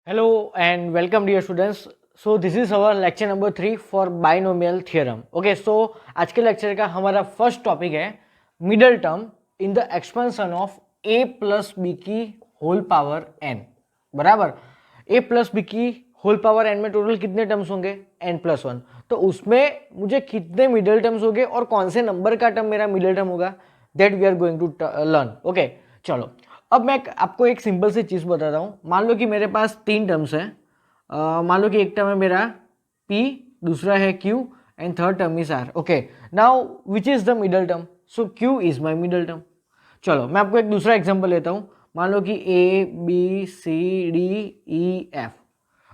Hello and welcome dear students. So this is our lecture number 3 for binomial theorem. Okay, so आज के lecture का हमारा first topic है middle term in the expansion of a plus b की whole power n. बराबर a plus b की whole power n में total कितने टर्म्स होंगे n प्लस वन. तो उसमें मुझे कितने मिडल टर्म्स होंगे और कौन से नंबर का टर्म मेरा मिडल टर्म होगा that we are going to learn. Okay चलो, अब मैं आपको एक सिंपल सी चीज़ बताता हूँ. मान लो कि मेरे पास तीन टर्म्स हैं. मान लो कि एक टर्म है मेरा P, दूसरा है Q and third term is R. Okay, now which is the middle term? So Q is my middle term. चलो मैं आपको एक दूसरा एग्जांपल लेता हूँ. मान लो कि A, B, C, D, E, F.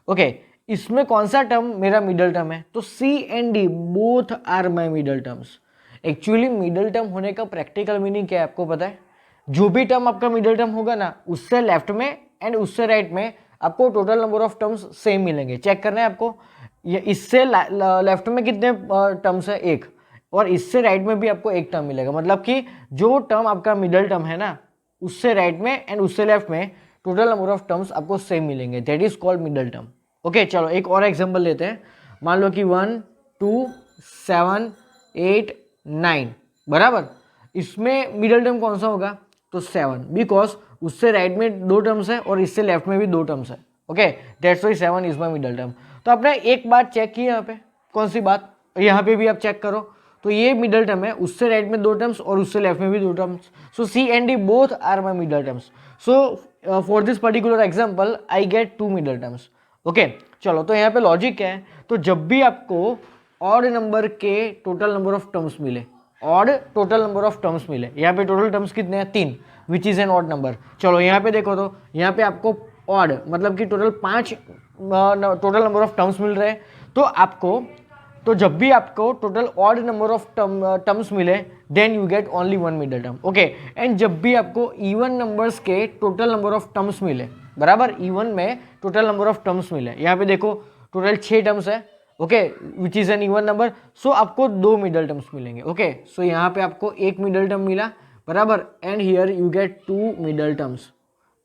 Okay, इसमें कौन सा टर्म मेरा मिडल टर्म है? तो C and D both are my middle terms. Actually middle term होने का प्रैक्टिकल मीनिंग क्या है आपको पता है? जो भी टर्म आपका मिडल टर्म होगा ना, उससे लेफ्ट में एंड उससे राइट में आपको total number of terms same मिलेंगे. चेक करना है आपको. ये इससे लेफ्ट में कितने टर्म्स है? एक. और इससे राइट में भी आपको एक टर्म मिलेगा. मतलब कि जो टर्म आपका मिडल टर्म है ना, उससे राइट में एंड उससे लेफ्ट में टोटल नंबर ऑफ टर्म्स आपको सेम मिलेंगे. That is called middle term. Okay चलो एक और एग्जाम्पल लेते हैं. मान लो कि 1, 2, 7, 8, 9. बराबर इसमें मिडल टर्म कौन सा होगा? तो 7, बिकॉज उससे राइट में दो टर्म्स है और इससे लेफ्ट में भी दो टर्म्स है. Okay that's why 7 is my middle term. तो आपने एक बात चेक की यहाँ पे. कौन सी बात? यहाँ पे भी आप चेक करो. तो ये मिडल टर्म है, उससे राइट में दो टर्म्स और उससे लेफ्ट में भी दो terms. So C and D both are my middle terms. So for this particular example I get two middle terms. Okay चलो, तो यहाँ पे लॉजिक क्या है? तो जब भी आपको ऑड नंबर के टोटल नंबर ऑफ टर्म्स मिले, odd total number of terms मिले, यहाँ पे टोटल टर्म्स कितने हैं? 3, which is an odd number. चलो यहाँ पे देखो, तो यहाँ पे आपको ऑड मतलब कि total 5 total number of terms मिल रहे हैं. तो आपको, तो जब भी आपको total odd number of terms मिले then you get only one middle term. Okay, and जब भी आपको इवन नंबर्स के टोटल नंबर ऑफ टर्म्स मिले, बराबर इवन में टोटल नंबर ऑफ टर्म्स मिले, यहाँ पे देखो टोटल 6 टर्म्स है. Okay which is an even number. So आपको दो मिडल टर्म्स मिलेंगे. ओके सो यहाँ पे आपको एक मिडल टर्म मिला, बराबर, and here you get two middle terms.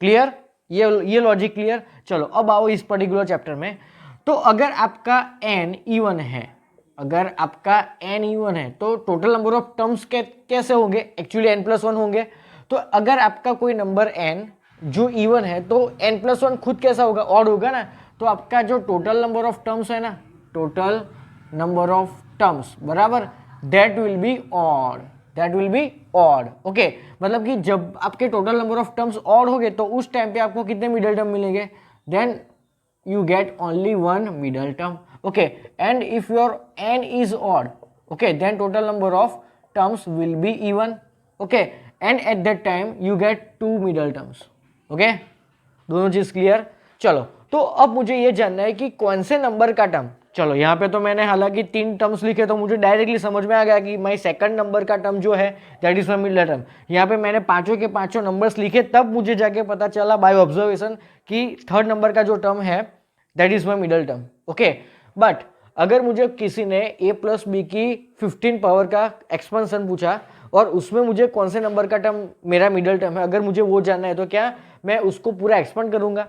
Clear? ये लॉजिक क्लियर? चलो अब आओ इस पर्टिकुलर चैप्टर में. तो अगर आपका n इवन है, अगर आपका n इवन है तो टोटल नंबर ऑफ टर्म्स कैसे होंगे? एक्चुअली n प्लस वन होंगे. तो अगर आपका कोई नंबर n जो इवन है तो n प्लस वन खुद कैसा होगा? ऑड होगा ना. तो आपका जो टोटल नंबर ऑफ टर्म्स है ना, टोटल नंबर ऑफ टर्म्स, बराबर, that will be odd. That will be odd. Okay, मतलब कि जब आपके total number of terms odd हो गए तो उस टाइम पे आपको कितने मिडल टर्म मिलेंगे? Then you get only one middle term. Okay, and if your n is odd, okay, then total number of terms will be even. Okay, and at that time you get two middle terms. Okay, दोनों चीज clear? चलो, तो अब मुझे ये जानना है कि कौन से नंबर का टर्म. चलो यहाँ पे तो मैंने हालांकि 3 टर्म्स लिखे तो मुझे डायरेक्टली समझ में आ गया कि माई सेकंड नंबर का टर्म जो है that is my middle term. यहाँ पे मैंने पांचों के पांचों नंबर्स लिखे, तब मुझे जाके पता चला बाय ऑब्जर्वेशन कि थर्ड नंबर का जो टर्म है that is my middle term. Okay, but अगर मुझे किसी ने a प्लस बी की 15 पावर का एक्सपेंशन पूछा और उसमें मुझे कौन से नंबर का टर्म मेरा मिडल टर्म है, अगर मुझे वो जानना है, तो क्या मैं उसको पूरा एक्सपेंड करूंगा?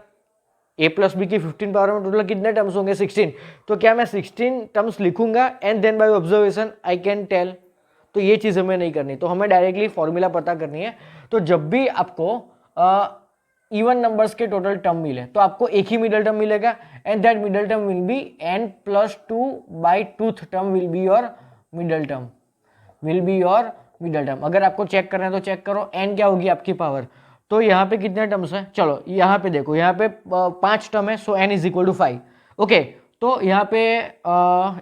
a प्लस बी की 15 पावर में टोटल कितने टर्म्स होंगे? 16. तो क्या मैं 16 टर्म्स लिखूंगा and then by observation I can tell? तो ये चीज़ हमें नहीं करनी. तो हमें डायरेक्टली फॉर्मूला पता करनी है. तो जब भी आपको इवन नंबर्स के टोटल टर्म मिले तो आपको एक ही मिडल टर्म मिलेगा and that middle term will B n plus 2 by tooth term will be your middle term. Will be your middle term. अगर आपको चेक करना है तो चेक करो n क्या होगी आपकी पावर. तो यहाँ पे कितने टर्म्स हैं? चलो यहाँ पे देखो, यहाँ पे 5 टर्म है, so n is equal to 5. Okay, तो यहाँ पे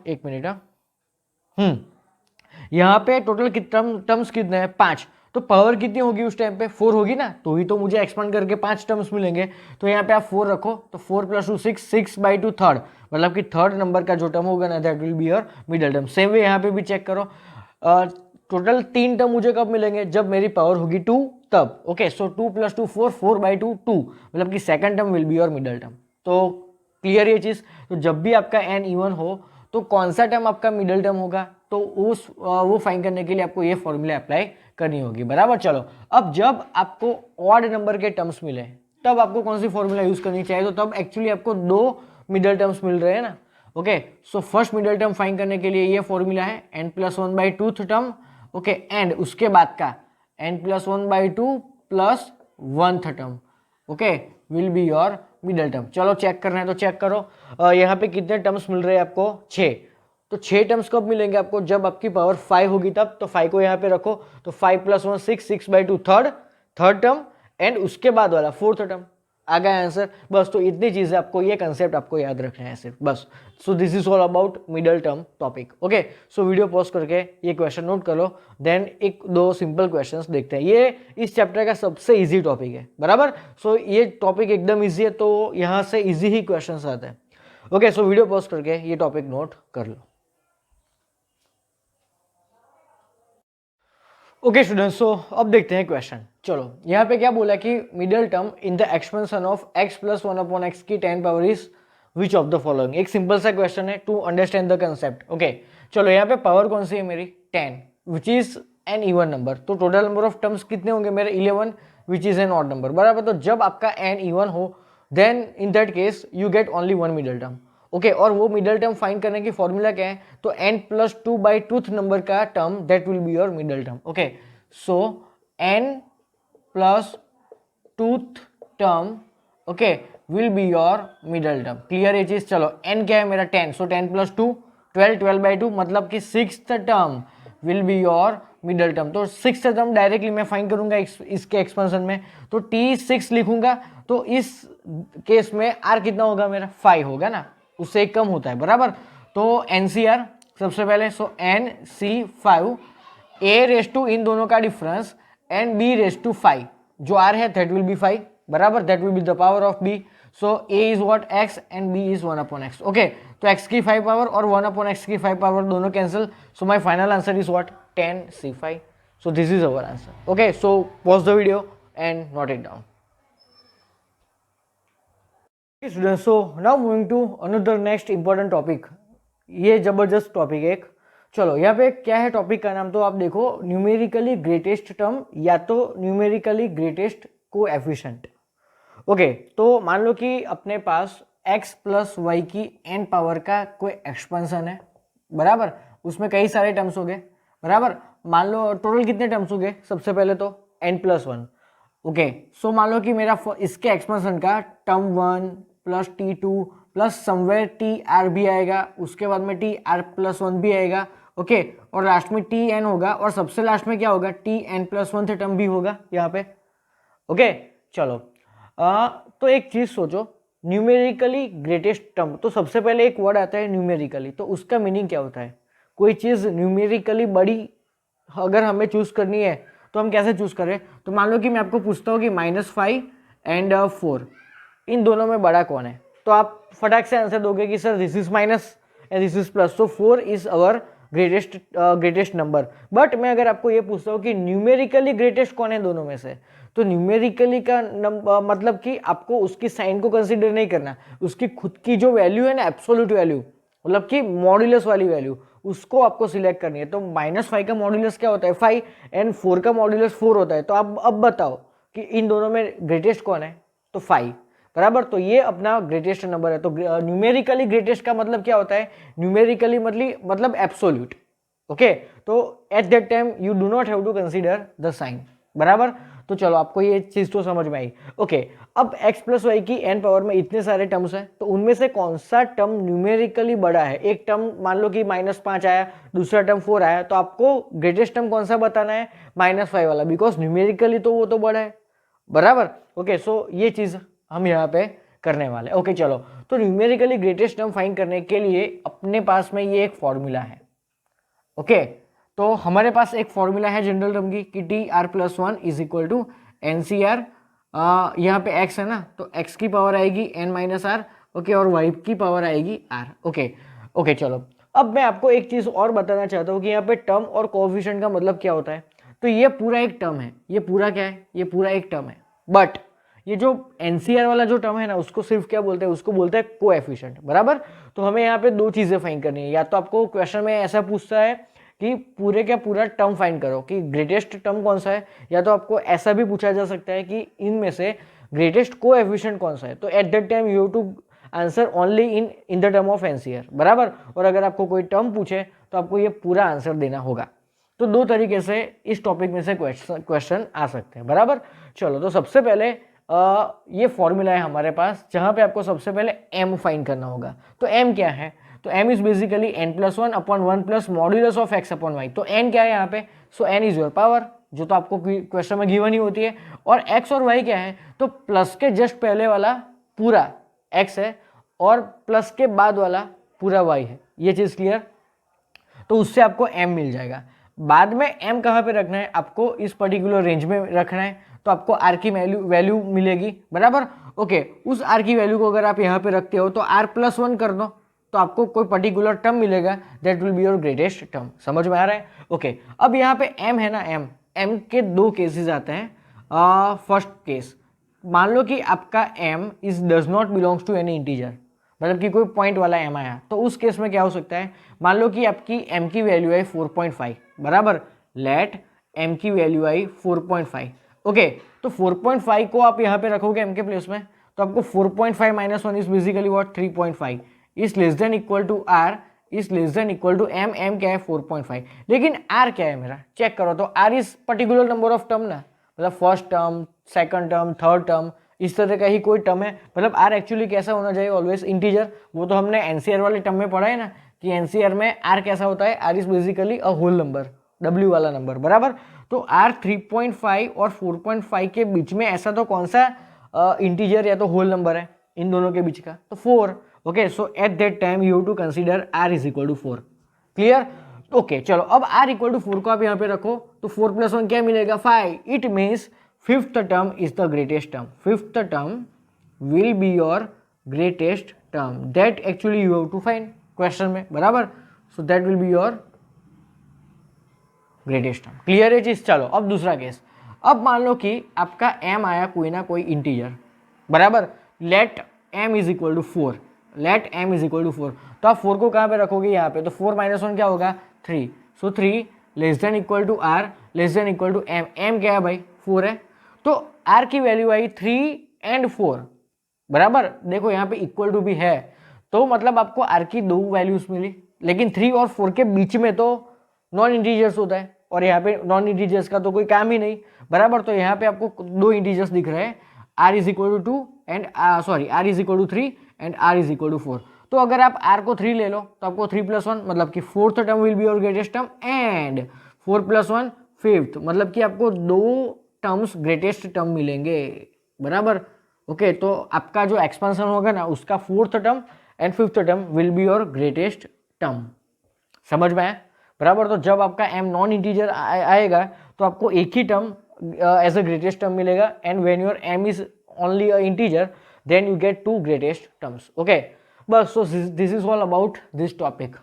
एक मिनट, यहाँ पे टोटल टर्म्स कितने हैं? 5. तो पावर कितनी होगी उस टाइम पे? 4 होगी ना. तो ही तो मुझे एक्सपेंड करके 5 टर्म्स मिलेंगे. तो यहाँ पे आप 4 रखो, तो 4 प्लस 2 6, 6 बाई 2 थर्ड, मतलब कि थर्ड नंबर का जो टर्म होगा ना that will be your middle term. Same way यहाँ पे भी चेक करो. टोटल 3 टर्म मुझे कब मिलेंगे? जब मेरी पावर होगी 2 तब. ओके, सो 2 प्लस 2 4, 4 बाई 2 2, मतलब कि second term will be your middle term. तो क्लियर ये चीज? तो जब भी आपका n इवन हो तो कौन सा टर्म आपका मिडल टर्म होगा, तो उस वो फाइंड करने के लिए आपको ये फॉर्मूला अप्लाई करनी होगी. बराबर. चलो अब जब आपको ऑड नंबर के टर्म्स मिले, तब आपको कौन सी फॉर्मूला यूज करनी चाहिए, तो तब एक्चुअली आपको दो मिडल टर्म्स मिल रहे हैं ना। Okay, so first middle term find करने के लिए ये फॉर्मूला है n+1/2 टर्म। ओके, एंड उसके बाद का n+1/2 plus 1th term, okay, will be your middle term. चलो चेक करना है तो चेक करो। यहाँ पे कितने टर्म्स मिल रहे हैं आपको, 6। तो 6 टर्म्स कब मिलेंगे आपको, जब आपकी पावर 5 होगी तब। तो 5 को यहाँ पे रखो, तो 5+1 6, 6/2 थर्ड टर्म, एंड उसके बाद वाला 4th टर्म। आ गया आंसर। बस, तो इतनी चीजें आपको, ये कंसेप्ट आपको याद रखना है सिर्फ, बस। So this is all about middle term topic. Okay, so video pause करके ये क्वेश्चन नोट कर लो, देन एक दो सिंपल क्वेश्चंस देखते हैं। ये इस चैप्टर का सबसे इजी टॉपिक है, बराबर। सो ये टॉपिक एकदम इजी है, तो यहाँ से इजी ही क्वेश्चंस आते हैं। ओके, सो वीडियो पॉज करके ये टॉपिक नोट कर लो। ओके स्टूडेंट्स, सो अब देखते हैं क्वेश्चन। चलो, यहाँ पे क्या बोला कि middle term in the expansion of x+1/x की 10 power is which of the following. एक सिंपल सा क्वेश्चन है to understand the concept. Okay, चलो यहाँ पे पावर कौन सी है मेरी, 10, which is an even number. तो टोटल नंबर ऑफ टर्म्स कितने होंगे मेरे, 11, which is an odd number, बराबर। तो जब आपका एन इवन हो, then in that case you get only one middle term. Okay, और वो मिडल टर्म फाइंड करने की फॉर्मूला क्या है, तो n+2/2 नंबर का term, that will be your middle term. Okay, so n+2 term, okay, will be your middle term. Clear ये चीज। चलो, n क्या है मेरा, 10, सो 10+2 12, 12/2 मतलब कि 6th term will be your middle term. तो 6th टर्म डायरेक्टली मैं फाइंड करूंगा इसके एक्सपेंशन में, तो T6 लिखूंगा। तो इस केस में r कितना होगा मेरा, 5 होगा ना, उससे एक कम होता है, बराबर। तो NCR सबसे पहले, सो NC5, a⁻, इन दोनों का डिफरेंस, एंड b⁻5, जो r है दैट विल बी 5, बराबर, that will be the power of b। So a is what, x, and b is 1/x। Okay, तो x की 5 पावर और 1/x की 5 पावर दोनों cancel. So my final answer is what, 10C5। So this is our answer. Okay, so pause the video and note it down. Students, so now moving to another next important topic. ये जबरदस्त topic है एक। चलो, यहाँ पे क्या है topic का नाम, तो आप देखो, न्यूमेरिकली ग्रेटेस्ट टर्म या तो न्यूमेरिकली ग्रेटेस्ट कोएफिशिएंट। ओके, तो मान लो कि अपने पास x+y की n पावर का कोई एक्सपेंशन है, बराबर। उसमें कई सारे टर्म्स हो गए, बराबर। मान लो टोटल कितने टर्म्स हो गए, सबसे पहले तो n+1। ओके, सो मान लो कि मेरा इसके एक्सपेंशन का term 1 plus T2 plus somewhere TR भी आएगा, उसके बाद में TR+1 भी आएगा। ओके, और लास्ट में TN होगा, और सबसे लास्ट में क्या होगा, TN+1 टर्म भी होगा यहाँ पे। ओके, चलो, तो एक चीज सोचो, न्यूमेरिकली ग्रेटेस्ट टर्म, तो सबसे पहले एक वर्ड आता है न्यूमेरिकली, तो उसका मीनिंग क्या होता है, कोई चीज न्यूमेरिकली बड़ी अगर हमें चूज करनी है तो हम कैसे चूज करें। तो मान लो कि मैं आपको पूछता हूँ कि -5 एंड 4, इन दोनों में बड़ा कौन है, तो आप फटाक से आंसर दोगे कि sir this is minus and this is plus, so 4 is our greatest number. But मैं अगर आपको ये पूछता हूँ कि न्यूमेरिकली ग्रेटेस्ट कौन है दोनों में से, तो न्यूमेरिकली का मतलब कि आपको उसकी साइन को कंसीडर नहीं करना, उसकी खुद की जो वैल्यू है ना, एब्सोल्यूट वैल्यू, मतलब कि मॉड्यूलस वाली वैल्यू, उसको आपको सिलेक्ट करनी है। तो -5 का मॉड्यूलस क्या होता है, 5, एंड 4 का मॉड्यूलस 4 होता है। तो आप अब बताओ कि इन दोनों में ग्रेटेस्ट कौन है, तो 5, बराबर। तो ये अपना ग्रेटेस्ट नंबर है। तो न्यूमेरिकली ग्रेटेस्ट का मतलब क्या होता है, न्यूमेरिकली मतलब एब्सोल्यूट। ओके, तो at that time you do not have to consider the sign, बराबर। तो चलो, आपको ये चीज तो समझ में आई। ओके, अब x+y की n पावर में इतने सारे टर्म्स हैं, तो उनमें से कौन सा टर्म न्यूमेरिकली बड़ा है। एक टर्म मान लो कि -5 आया, दूसरा टर्म 4 आया, तो आपको ग्रेटेस्ट टर्म कौन सा बताना है, -5 वाला, बिकॉज न्यूमेरिकली तो वो तो बड़ा है, बराबर। ओके, सो ये चीज हम यहाँ पे करने वाले। ओके, चलो, तो न्यूमेरिकली ग्रेटेस्ट टर्म फाइंड करने के लिए अपने पास में ये एक फॉर्मूला है। ओके, तो हमारे पास एक फॉर्मूला है जनरल टर्म की कि TR+1 is equal to NCR, यहाँ पे x है ना, तो x की पावर आएगी n-r, ओके, और y की पावर आएगी r। ओके, चलो, अब मैं आपको एक चीज और बताना चाहता हूँ कि यहाँ पे टर्म और कोएफिशिएंट का मतलब क्या होता है। तो ये पूरा एक टर्म है, ये पूरा क्या है, ये पूरा एक टर्म है, बट ये जो NCR वाला जो टर्म है ना, उसको सिर्फ क्या बोलते हैं, उसको बोलते हैं कोएफिशिएंट, बराबर। तो हमें यहाँ पे दो चीजें फाइंड करनी है, या तो आपको क्वेश्चन में ऐसा पूछता है कि पूरे क्या पूरा टर्म फाइंड करो कि ग्रेटेस्ट टर्म कौन सा है, या तो आपको ऐसा भी पूछा जा सकता है कि इनमें से ग्रेटेस्ट कोएफिशिएंट कौन सा है, तो at that time you have to answer only in the term of NCR, बराबर। और अगर आपको कोई टर्म पूछे तो आपको ये पूरा आंसर देना होगा। तो दो तरीके से इस टॉपिक में से क्वेश्चन आ सकते हैं, बराबर। चलो, तो सबसे पहले ये फॉर्मूला है हमारे पास, जहां पे आपको सबसे पहले m फाइंड करना होगा। तो m क्या है, तो m is basically n+1 upon 1 plus modulus of x upon y. तो n क्या है यहाँ पे, so n is your power, जो तो आपको क्वेश्चन में गिवन ही होती है। और x और y क्या है, तो प्लस के जस्ट पहले वाला पूरा x है और प्लस के बाद वाला पूरा y है, ये चीज क्लियर। तो उससे आपको m मिल जाएगा। बाद में m कहाँ पे रखना है, आपको इस पर्टिकुलर रेंज में रखना है, तो आपको r की वैल्यू मिलेगी, बराबर। ओके, उस r की वैल्यू को अगर आप यहाँ पे रखते हो तो r+1 कर दो, तो आपको कोई पर्टिकुलर टर्म मिलेगा, that will be your greatest term. समझ में आ रहा है? ओके, अब यहाँ पे m है ना, m के दो केसेस आते हैं। फर्स्ट केस, मान लो कि आपका m is does not belongs to any integer, मतलब कि कोई पॉइंट वाला m आया, तो उस केस में क्या हो सकता है, मान लो कि आपकी m की वैल्यू है 4.5, बराबर। लेट m की वैल्यू आई 4.5। ओके, तो 4.5 को आप यहाँ पे रखोगे m के प्लेस में, तो आपको 4.5 minus 1 is basically what, 3.5 is less than equal to r is less than equal to m क्या है 4.5। लेकिन r क्या है मेरा, चेक करो, तो r is particular number of term ना, मतलब first term, second term, third term, इस तरह का ही कोई टर्म है। मतलब r एक्चुअली कैसा होना चाहिए, ऑलवेज इंटीजर। वो तो हमने एनसीआर वाले टर्म में पढ़ा है ना, कि एनसीआर में r कैसा होता है, r is basically a whole number, w वाला नंबर, बराबर। तो r 3.5 और 4.5 के बीच में ऐसा तो कौन सा इंटीजर या तो होल नंबर है इन दोनों के बीच का, तो 4। Okay, so at that time you have to consider r is equal to 4। Clear? Okay, चलो, अब r इक्वल टू 4 को आप यहाँ पे रखो, तो 4+1 क्या मिलेगा, 5। It means fifth term is the greatest term, fifth term will be your greatest term, that actually you have to find question में, बराबर। So that will be your greatest term. Clear है चीज? चलो, अब दूसरा केस। अब मान लो कि आपका m आया कोई ना कोई इंटीजर, बराबर। Let m is equal to 4, let m is equal to 4, तो आप 4 को कहाँ पे रखोगे, यहाँ पे, तो 4 माइनस 1 क्या होगा, 3। So 3 less than equal to r less than equal to m क्या है भाई, 4 है। तो r की वैल्यू आई 3 एंड 4, बराबर। देखो यहाँ पे इक्वल टू भी है, तो मतलब आपको r की दो वैल्यूज मिली, लेकिन 3 और 4 के बीच में तो नॉन इंटीजर्स होता है, और यहाँ पे नॉन इंटीजर्स का तो कोई काम ही नहीं, बराबर। तो यहाँ पे आपको दो इंटीजर्स दिख रहे हैं, r is equal to 2 and r is equal to 3 and r is equal to 4। तो अगर आप r को 3 ले लो, तो आपको 3+1 मतलब कि fourth term will be your greatest term, and 4+1 fifth, मतलब कि आपको दो टर्म्स ग्रेटेस्ट टर्म मिलेंगे, बराबर। ओके, तो आपका जो एक्सपेंशन होगा ना, उसका fourth term and fifth term will be your greatest term. समझ में आया, बराबर। तो जब आपका m नॉन इंटीजर आएगा तो आपको एक ही term as a greatest term मिलेगा, and when your m is only a integer then you get two greatest terms. Okay, बस। So this is all about this topic.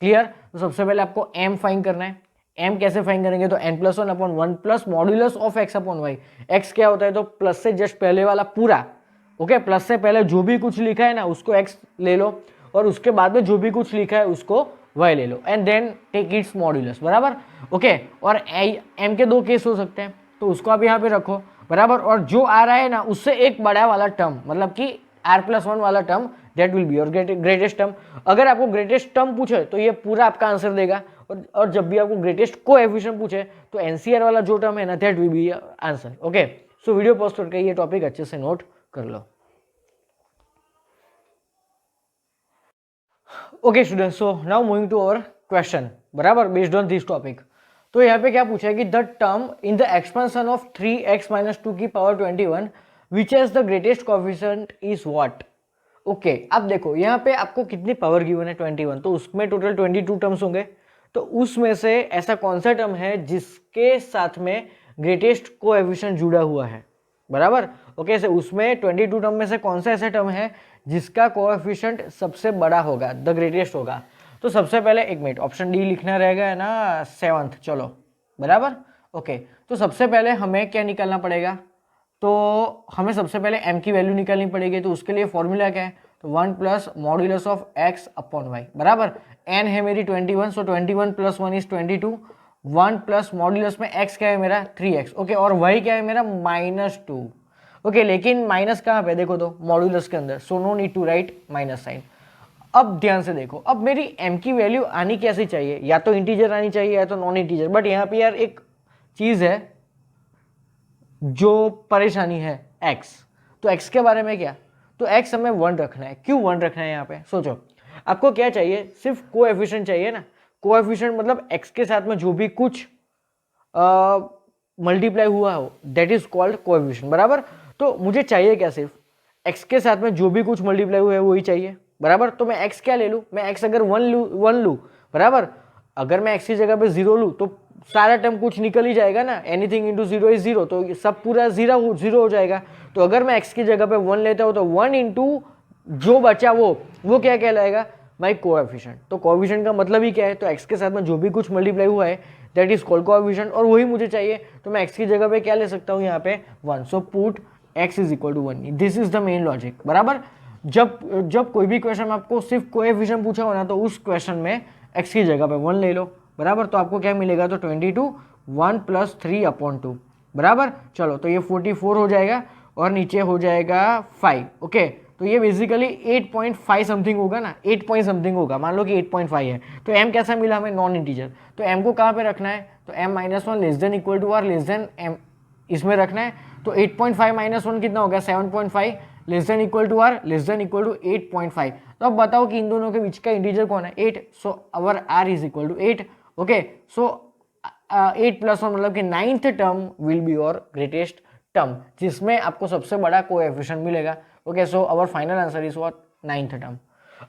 Clear? तो सबसे पहले आपको m फाइंड करना है। m कैसे find करेंगे, तो n+1 upon 1 plus modulus of x upon y. x क्या होता है, तो प्लस से जस्ट पहले वाला पूरा। ओके, प्लस से पहले जो भी कुछ लिखा है ना, उसको x ले लो, और उसके बाद में जो भी कुछ लिखा है उसको y ले लो, and then take its modulus, बराबर। ओके, और m के दो केस हो सकते हैं, तो उसको आप यहाँ पे रखो, बराबर। और जो आ रहा है ना, उससे एक बड़ा वाला टर्म, मतलब कि r+1 वाला term, that will be your greatest term. अगर आपको ग्रेटेस्ट टर्म पूछे तो ये पूरा आपका आंसर देगा, और जब भी आपको ग्रेटेस्ट कोएफिशिएंट पूछे तो एनसीआर वाला जो टर्म है ना, that will be answer. Okay, so video pause करके ये टॉपिक अच्छे से नोट कर लो। Okay students, so now moving to our question, बराबर, बेस्ड ऑन दिस टॉपिक। तो यहाँ पे क्या पूछा है कि the term in the expansion of 3x minus 2 की power 21 which has the greatest coefficient is what. Okay, अब देखो यहाँ पे आपको कितनी पावर गिवन है, 21, तो उसमें टोटल 22 टर्म्स होंगे। तो उसमें से ऐसा कौन सा टर्म है जिसके साथ में ग्रेटेस्ट कोएफिशिएंट जुड़ा हुआ है, बराबर। ओके, से उसमें 22 टर्म में से कौन सा ऐसा टर्म है जिसका कोएफिशिएंट सबसे बड़ा होगा, द ग्रेटेस्ट होगा। तो सबसे पहले एक मिनट, ऑप्शन डी लिखना रहेगा, है ना, 7th। चलो, बराबर। ओके, तो सबसे पहले हमें क्या निकालना पड़ेगा, तो हमें सबसे पहले m की वैल्यू निकालनी पड़ेगी। तो उसके लिए फॉर्मूला क्या है, तो 1 plus modulus of x upon y, बराबर। n है मेरी 21, so 21 plus 1 is 22। 1 plus modulus में x क्या है मेरा, 3x। ओके, और y क्या है मेरा, -2। ओके लेकिन माइनस कहाँ पे देखो तो मॉड्यूलस के अंदर, so no need to write minus sign. अब ध्यान से देखो, अब मेरी m की वैल्यू आनी कैसी चाहिए, या तो इंटीजर आनी चाहिए या तो नॉन इंटीजर, बट यहाँ पे यार एक चीज है जो परेशानी है, x। तो x के बारे में क्या, तो x हमें 1 रखना है। क्यों 1 रखना है यहाँ पे, सोचो आपको क्या चाहिए, सिर्फ कोएफिशिएंट चाहिए ना। कोएफिशिएंट मतलब x के साथ में जो भी कुछ मल्टीप्लाई हुआ हो दैट इज कॉल्ड कोएफिशिएंट, बराबर। तो मुझे चाहिए क्या, सिर्फ x के साथ में जो भी कुछ मल्टीप्लाई हुआ है वही चाहिए, बराबर। तो मैं x क्या ले लूँ, मैं x अगर 1 लूँ, बराबर। अगर मैं x की जगह पे 0 लूँ तो सारा टर्म कुछ निकल ही जाएगा ना, एनीथिंग इंटू 0 इज 0, तो सब पूरा 0 हो जाएगा। तो अगर मैं x की जगह पे 1 लेता हूँ तो 1 इंटू जो बचा वो क्या कहलाएगा, माई कोएफिशिएंट। तो कोएफिशिएंट का मतलब ही क्या है, तो x के साथ में जो भी कुछ मल्टीप्लाई हुआ है दैट इज कॉल्ड कोएफिशिएंट, और वही मुझे चाहिए। तो मैं x की जगह पे क्या ले सकता हूँ यहाँ पे 1, so put x is equal to 1। This is the main logic, बराबर। जब कोई भी क्वेश्चन आपको सिर्फ कोएफिशिएंट पूछा हो ना, तो उस क्वेश्चन में x की जगह पे 1 ले लो, बराबर। तो आपको क्या मिलेगा, तो 22 1 + 3/2, बराबर। चलो तो ये 44 हो जाएगा और नीचे हो जाएगा 5, ओके। तो ये बेसिकली 8.5 समथिंग होगा ना, 8 पॉइंट समथिंग होगा, मान लो कि 8.5 है। तो m कैसा मिला हमें, नॉन इंटीजर। तो m को कहाँ पे रखना है, तो m-1 less than equal to r less than m इसमें रखना है। तो 8.5 - 1 कितना हो गया, 7.5 less than equal to r less than equal to 8.5। तो अब बताओ कि इन दोनों के बीच का इंटीजर कौन है, 8। So our r is equal to 8, okay. So 8 + 1 मतलब कि 9th term will be your greatest term, जिसमें आपको सबसे बड़ा कोएफिशिएंट मिलेगा, ओके। So our final answer is what, 9th term.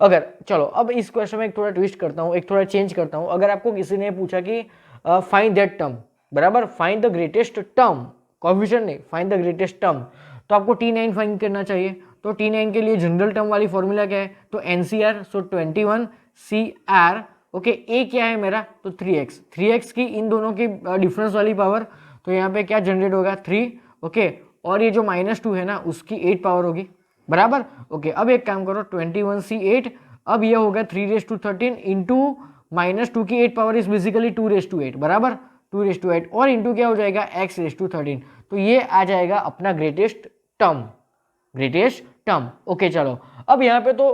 अगर चलो अब इस क्वेश्चन में एक थोड़ा ट्विस्ट करता हूँ, एक थोड़ा चेंज करता हूँ। अगर आपको किसी ने पूछा कि फाइंड दैट टर्म, बराबर, find the greatest term, coefficient नहीं, फाइंड द ग्रेटेस्ट टर्म, तो आपको T9 फाइंड करना चाहिए। तो T9 के लिए जनरल टर्म वाली फॉर्मूला क्या है, तो NCR, सो 21 CR, ओके। ए क्या है मेरा, तो 3x की इन दोनों की डिफरेंस वाली पावर, तो यहाँ पे क्या जनरेट होगा 3, ओके। और ये जो -2 है ना उसकी 8 पावर होगी, बराबर, ओके। अब एक काम करो, 21C8, अब ये होगा 3^13 इंटू -2 की 8 पावर इज बेसिकली 2^8, बराबर, 2^8, और इंटू क्या हो जाएगा x^13। तो ये आ जाएगा अपना ग्रेटेस्ट टर्म, ओके। चलो अब यहाँ पे तो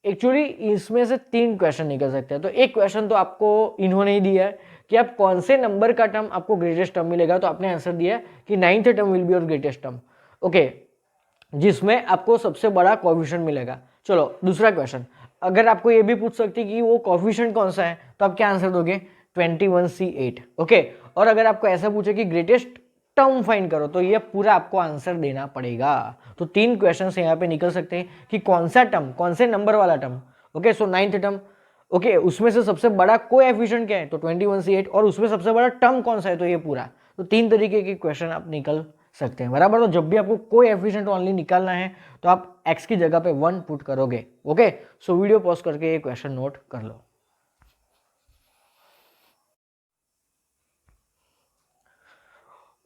एक्चुअली इसमें से 3 क्वेश्चन निकल सकते हैं। तो एक क्वेश्चन तो आपको इन्होंने ही दिया है कि आप कौन से नंबर का टर्म आपको ग्रेटेस्ट टर्म मिलेगा, तो आपने आंसर दिया कि 9th term will be your greatest term, okay, जिसमें आपको सबसे बड़ा कोएफिशिएंट मिलेगा। चलो दूसरा क्वेश्चन, अगर आपको ये भी पूछ सकती कि वो कोएफिशिएंट कौन सा है, तो आप क्या आंसर दोगे, 21C8, ओके। और अगर आपको ऐसा पूछे कि ग्रेटेस्ट टर्म फाइंड करो, तो ये पूरा आपको आंसर देना पड़ेगा। तो 3 क्वेश्चन यहाँ पे निकल सकते हैं कि कौन सा टर्म, कौन से नंबर वाला टर्म, ओके। सो 9th टर्म, ओके, उसमें से सबसे बड़ा कोएफिशिएंट क्या है, तो 21C8, और उसमें सबसे बड़ा टर्म कौन सा है, तो ये पूरा। तो 3 तरीके के क्वेश्चन आप निकल सकते हैं, बराबर। तो जब भी आपको कोएफिशिएंट ओनली निकालना है तो आप x की जगह पे 1 पुट करोगे, ओके। सो वीडियो पॉज करके ये क्वेश्चन नोट कर लो।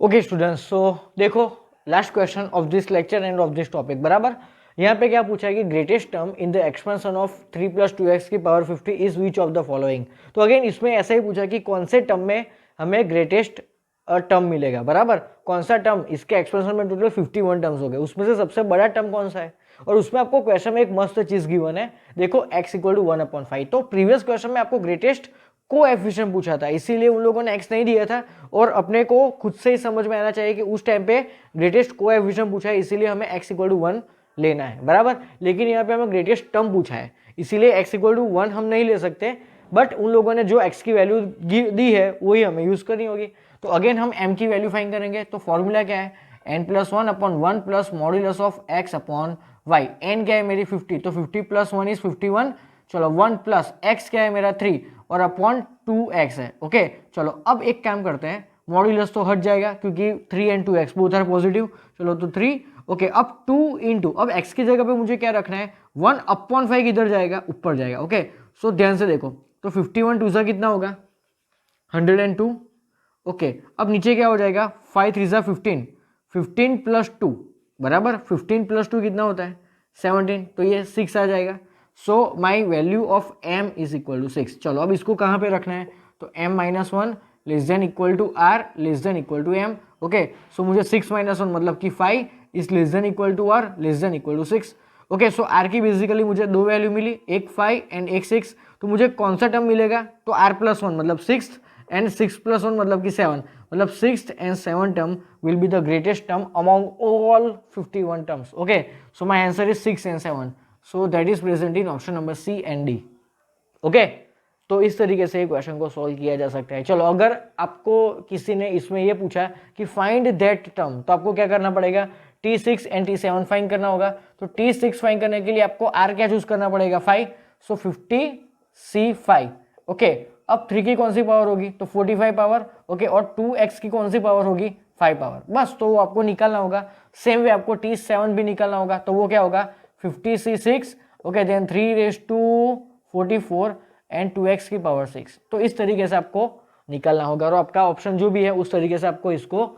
ओके स्टूडेंट्स, सो देखो last question of this lecture and of this topic, बराबर। यहाँ पे क्या पूछा है कि greatest term in the expansion of 3 + 2x की power 50 is which of the following. तो अगेन इसमें ऐसा ही पूछा कि कौन से टर्म में हमें ग्रेटेस्ट टर्म मिलेगा, बराबर। कौन सा टर्म, इसके एक्सपेंशन में टोटल 51 टर्म्स हो गए, उसमें से सबसे बड़ा टर्म कौन सा है। और उसमें आपको क्वेश्चन में एक मस्त चीज गिवन है, देखो x = 1/5। तो प्रीवियस क्वेश्चन में आपको ग्रेटेस्ट कोएफिशिएंट पूछा था, इसीलिए उन लोगों ने x नहीं दिया था, और अपने को खुद से ही समझ में आना चाहिए कि उस टाइम पे ग्रेटेस्ट कोएफिशिएंट पूछा है, इसीलिए हमें x = 1 लेना है, बराबर। लेकिन यहाँ पे हमें ग्रेटेस्ट टर्म पूछा है, इसीलिए x = 1 हम नहीं ले सकते, बट उन लोगों ने जो x की वैल्यू दी है वही हमें यूज करनी होगी। तो अगेन हम m की वैल्यू फाइंड करेंगे। तो फॉर्मूला क्या है, n+1/1 + modulus of x/y। n क्या है मेरी 50, तो 50 + 1 इज 51। चलो 1 + x क्या है मेरा 3 और अपॉन 2x है, ओके। चलो अब एक काम करते हैं, मॉड्यूलस तो हट जाएगा क्योंकि 3 and 2x both are positive. चलो तो 3, ओके। अब 2 इंटू, अब x की जगह पे मुझे क्या रखना है, 1/5 किधर जाएगा, ऊपर जाएगा, ओके। सो ध्यान से देखो, तो 51 2 सा कितना होगा 102, ओके। अब नीचे क्या हो जाएगा, 5 3 सा 15, 15 + 2, बराबर, 15 + 2 कितना होता है 17, तो ये 6 आ जाएगा। So my value of m is equal to 6। चलो अब इसको कहाँ पे रखना है, तो m - 1 less than equal to r less than equal to m. Okay, so मुझे 6 माइनस 1 मतलब कि 5 is less than equal to r less than equal to 6। Okay, so r की बेसिकली मुझे दो वैल्यू मिली, एक 5 एंड एक 6। तो मुझे कौन सा टर्म मिलेगा, तो आर प्लस 1 मतलब 6 एंड 6 प्लस 1 मतलब कि 7, मतलब 6 and 7 term will be the greatest term among all 51 terms. Okay, so my answer is 6 and 7, so that is present in option number C and D. Okay, तो इस तरीके से question को solve किया जा सकता है। चलो, अगर आपको किसी ने इसमें ये पूछा कि फाइंड दैट टर्म, तो आपको क्या करना पड़ेगा, T6 एंड T7 फाइंड करना होगा। तो T6 फाइंड करने के लिए आपको R क्या चूज करना पड़ेगा, 5, सो 50C5। ओके, अब 3 की कौन सी पावर होगी, तो 45 पावर। ओके, और 2x की कौन सी पावर होगी, 5 पावर। बस, तो वो आपको निकालना होगा। सेम वे आपको T7 भी निकालना होगा, तो वो क्या होगा, 50C6। Okay, then 3 raise to 44 and 2x की पावर 6। तो इस तरीके से आपको निकालना होगा, और आपका ऑप्शन जो भी है उस तरीके से आपको इसको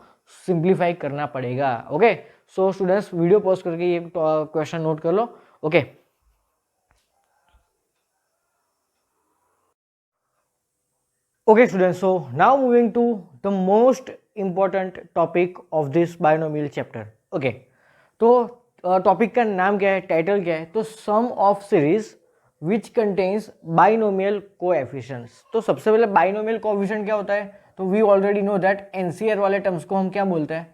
सिंप्लीफाई करना पड़ेगा। Okay, so students video pause करके ये क्वेश्चन नोट कर लो। ओके, okay students, so now moving to the most important topic of this binomial chapter. Okay, तो टॉपिक का नाम क्या है, टाइटल क्या है, तो sum of series which contains binomial coefficients. तो सबसे पहले बाइनोमियल कोएफिशिएंट क्या होता है, तो we already know that NCR वाले टर्म्स को हम क्या बोलते हैं,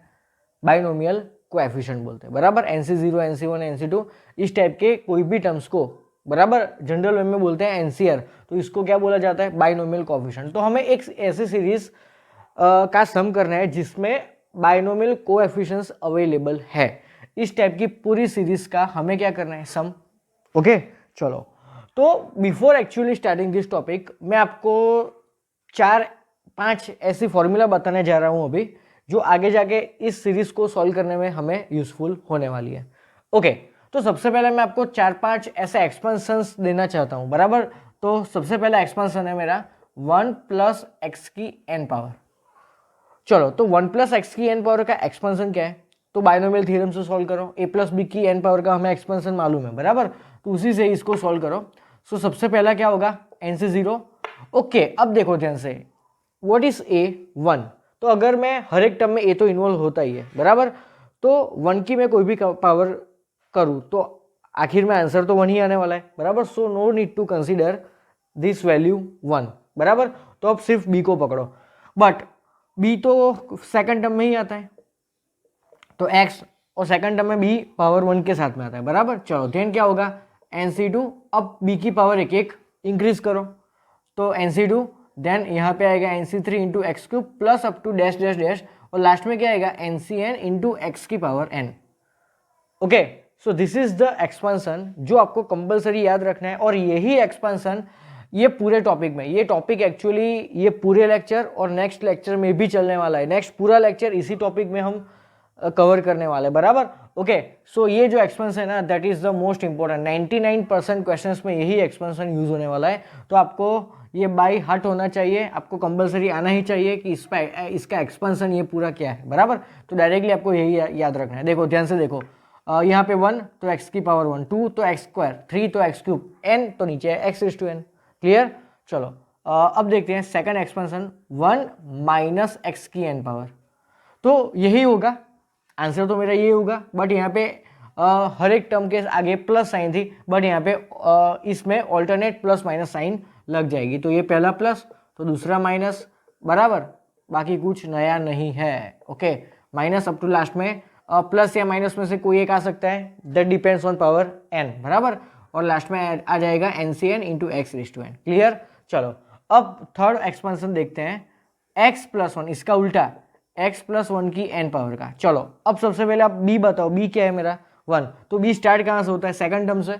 बाइनोमियल कोएफिशिएंट बोलते हैं, बराबर। NC0 NC1 NC2 इस टाइप के कोई भी टर्म्स को, बराबर, जनरल वे में बोलते हैं एनसीआर, तो इसको क्या बोला जाता है, बाइनोमियल कोएफिशिएंट। तो हमें एक ऐसी सीरीज का सम करना है जिसमें बाइनोमियल कोएफिशिएंट्स अवेलेबल है। इस टाइप की पूरी सीरीज का हमें क्या करना है, सम। ओके, चलो, तो before actually starting this topic, मैं आपको 4-5 ऐसी फॉर्मूला बताने जा रहा हूं अभी, जो आगे जाके इस सीरीज को सॉल्व करने में हमें यूजफुल होने वाली है। ओके, तो सबसे पहले मैं आपको 4-5 ऐसे एक्सपेंशंस देना चाहता हूं, बराबर। तो सबसे पहला एक्सपेंशन है मेरा 1 प्लस एक्स की एन पावर। चलो, तो 1 प्लस एक्स की एन पावर का एक्सपेंशन क्या है, तो बाइनोमियल थ्योरम से सॉल्व करो। a प्लस बी की एन पावर का हमें एक्सपेंशन मालूम है, बराबर, तो उसी से इसको सॉल्व करो। सो सबसे पहला क्या होगा, NC0। ओके, अब देखो ध्यान से, व्हाट इज a, 1। तो अगर मैं हर एक टर्म में a तो इन्वॉल्व होता ही है, बराबर, तो 1 की मैं कोई भी पावर करूँ तो आखिर में आंसर तो 1 ही आने वाला है, बराबर। So no need to consider this value 1, बराबर। तो अब सिर्फ b को पकड़ो, बट b तो सेकंड टर्म में ही आता है, तो x और सेकंड टर्म में b पावर 1 के साथ में आता है, बराबर। चलो, देन क्या होगा, NC2। अब b की पावर एक एक इंक्रीज करो, तो NC2, देन यहाँ पे आएगा NC3 into x cube plus up to dash dash dash, और लास्ट में क्या आएगा, NCN इंटू एक्स की power n। Okay, so this is the expansion जो आपको कंपलसरी याद रखना है, और यही एक्सपेंशन ये पूरे टॉपिक में, ये टॉपिक एक्चुअली ये पूरे लेक्चर और नेक्स्ट लेक्चर में भी चलने वाला है। नेक्स्ट पूरा लेक्चर इसी टॉपिक में हम कवर करने वाले, बराबर। ओके, सो ये जो एक्सपेंशन है ना, that is the most important. 99% questions में यही एक्सपेंशन यूज होने वाला है, तो आपको ये बाय हार्ट होना चाहिए, आपको कंपलसरी आना ही चाहिए कि इसका एक्सपेंशन ये पूरा क्या है, बराबर। तो डायरेक्टली आपको यही याद रखना है। देखो, ध्यान से देखो, यहाँ पे 1 तो एक्स की पावर 1, 2 तो एक्स स्क्वायर, 3 तो एक्स क्यूब, n तो नीचे है x raise to n। Clear. चलो, अब देखते हैं सेकंड एक्सपेंशन, 1 माइनस एक्स की n पावर। तो यही होगा आंसर, तो मेरा ये होगा, बट यहाँ पे हर एक टर्म के आगे प्लस साइन थी, बट यहाँ पे इसमें ऑल्टरनेट प्लस माइनस साइन लग जाएगी। तो ये पहला प्लस तो दूसरा माइनस, बराबर, बाकी कुछ नया नहीं है। Okay, minus up to last में प्लस या माइनस में से कोई एक आ सकता है, that depends on power n, बराबर, और लास्ट में आ जाएगा NCN into x raise to n। Clear. चलो, अब थर्ड एक्सपेंशन देखते हैं, x प्लस 1, इसका उल्टा x प्लस 1 की n पावर का। चलो, अब सबसे पहले आप b बताओ, b क्या है मेरा, 1। तो b स्टार्ट कहाँ से होता है, सेकंड टर्म से,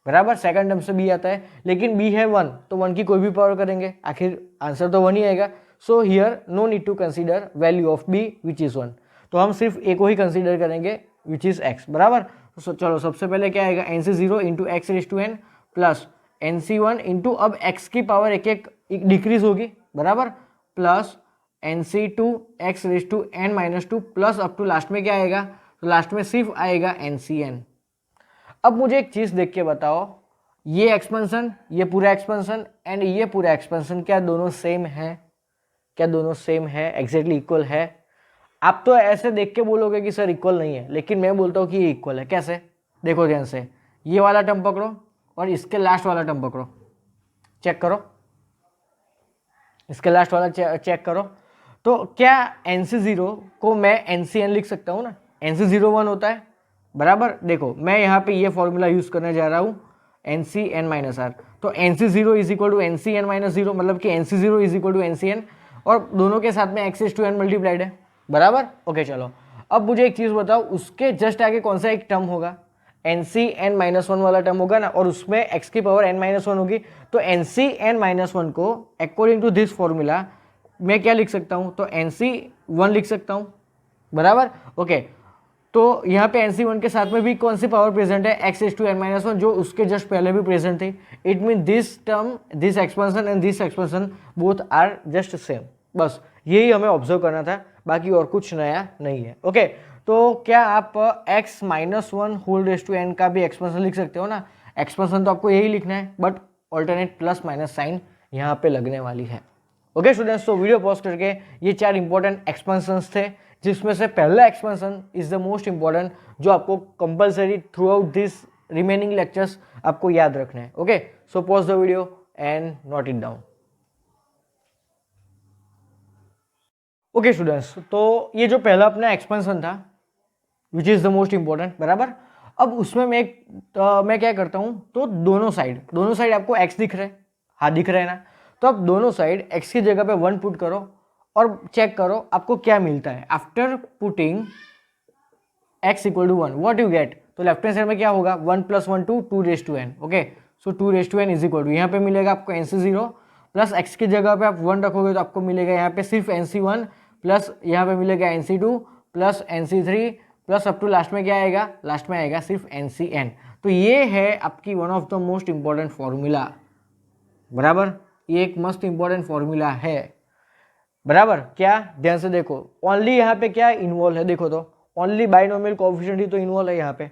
बराबर, सेकंड टर्म से b आता है, लेकिन b है 1, तो 1 की कोई भी पावर करेंगे, आखिर आंसर तो 1 ही आएगा। So here no need to consider value of b which is 1, तो हम सिर्फ a को ही कंसीडर करेंगे विच इज x, बराबर। तो चलो, सबसे पहले क्या आएगा, NC0 into x raise to n plus NC1 into, अब x की पावर एक एक डिक्रीज होगी, बराबर, plus NC2 x raise to n minus 2 plus up to last में क्या आएगा, तो लास्ट में सिर्फ आएगा NCN। अब मुझे एक चीज देख के बताओ, ये एक्सपेंशन, ये पूरा एक्सपेंशन एंड ये पूरा एक्सपेंशन क्या दोनों सेम है, क्या दोनों सेम है, एग्जैक्टली इक्वल है? आप तो ऐसे देख के बोलोगे कि सर इक्वल नहीं है, लेकिन मैं बोलता हूँ कि ये इक्वल है। कैसे? देखो ध्यान से, ये वाला टर्म पकड़ो और इसके लास्ट वाला टर्म पकड़ो, चेक करो, इसके लास्ट वाला चेक करो। तो क्या NC0 को मैं NCN लिख सकता हूँ ना? NC0 1 होता है, बराबर। देखो मैं यहाँ पे ये फॉर्मूला यूज करने जा रहा हूँ, NCN-R। तो NC0 is equal to NCN-0, मतलब कि NC0 is equal to NCN, और दोनों के साथ में x⁴n मल्टीप्लाइड है, बराबर। ओके चलो, अब मुझे एक चीज बताओ, उसके जस्ट आगे कौन सा एक टर्म होगा? NCn-1 वाला टर्म होगा ना, और उसमें x की पावर n-1 होगी। तो NCn-1 को अकॉर्डिंग टू दिस फॉर्मूला मैं क्या लिख सकता हूं? तो NC1 लिख सकता हूं, बराबर। ओके, तो यहाँ पे NC1 के साथ में भी कौन सी पावर प्रेजेंट है? x⁴n-1, जो उसके जस्ट पहले भी प्रेजेंट थी। It mean this term, this expansion and this expansion both are just same. बस यही हमें ऑब्जर्व करना था, बाकी और कुछ नया नहीं है। ओके, तो क्या आप x-1 का भी एक्सपेंशन लिख सकते हो ना? एक्सपेंशन तो आपको यही लिखना है, but alternate plus minus sign यहाँ पे लगने वाली है। ओके स्टूडेंट्स, तो वीडियो पॉज करके ये 4 इंपॉर्टेंट एक्सपेंशंस थे, जिसमें से पहला expansion is the most important, जो आपको compulsory throughout this remaining lectures आपको याद रखना है। Okay, so pause the video and note it down. Okay students, तो ये जो पहला अपना एक्सपेंशन था which is the most important, बराबर। अब उसमें मैं क्या करता हूं, तो दोनों साइड आपको x दिख रहे हैं, हाँ दिख रहे हैं ना? तो अब दोनों साइड x की जगह पे 1 पुट करो और चेक करो आपको क्या मिलता है। After putting x equal to 1 what you get? तो लेफ्ट हैंड साइड में क्या होगा? 1 + 1 2 okay, so 2 is equal to, यहाँ पे मिलेगा आपको NC0 प्लस x की जगह पे आप 1 रखोगे तो आपको मिलेगा यहाँ पे सिर्फ NC1 प्लस यहाँ पे मिलेगा NC2 plus NC3 plus up to last में क्या आएगा? लास्ट में आएगा सिर्फ NCN। तो ये है आपकी one of the most important formula, बराबर। ये एक मस्त इंपॉर्टेंट फॉर्मूला है, बराबर। क्या? ध्यान से देखो, ओनली यहाँ पे क्या इन्वॉल्व है? देखो तो ओनली बाइनोमियल कोएफिशिएंट ही तो इन्वॉल्व है यहाँ पे।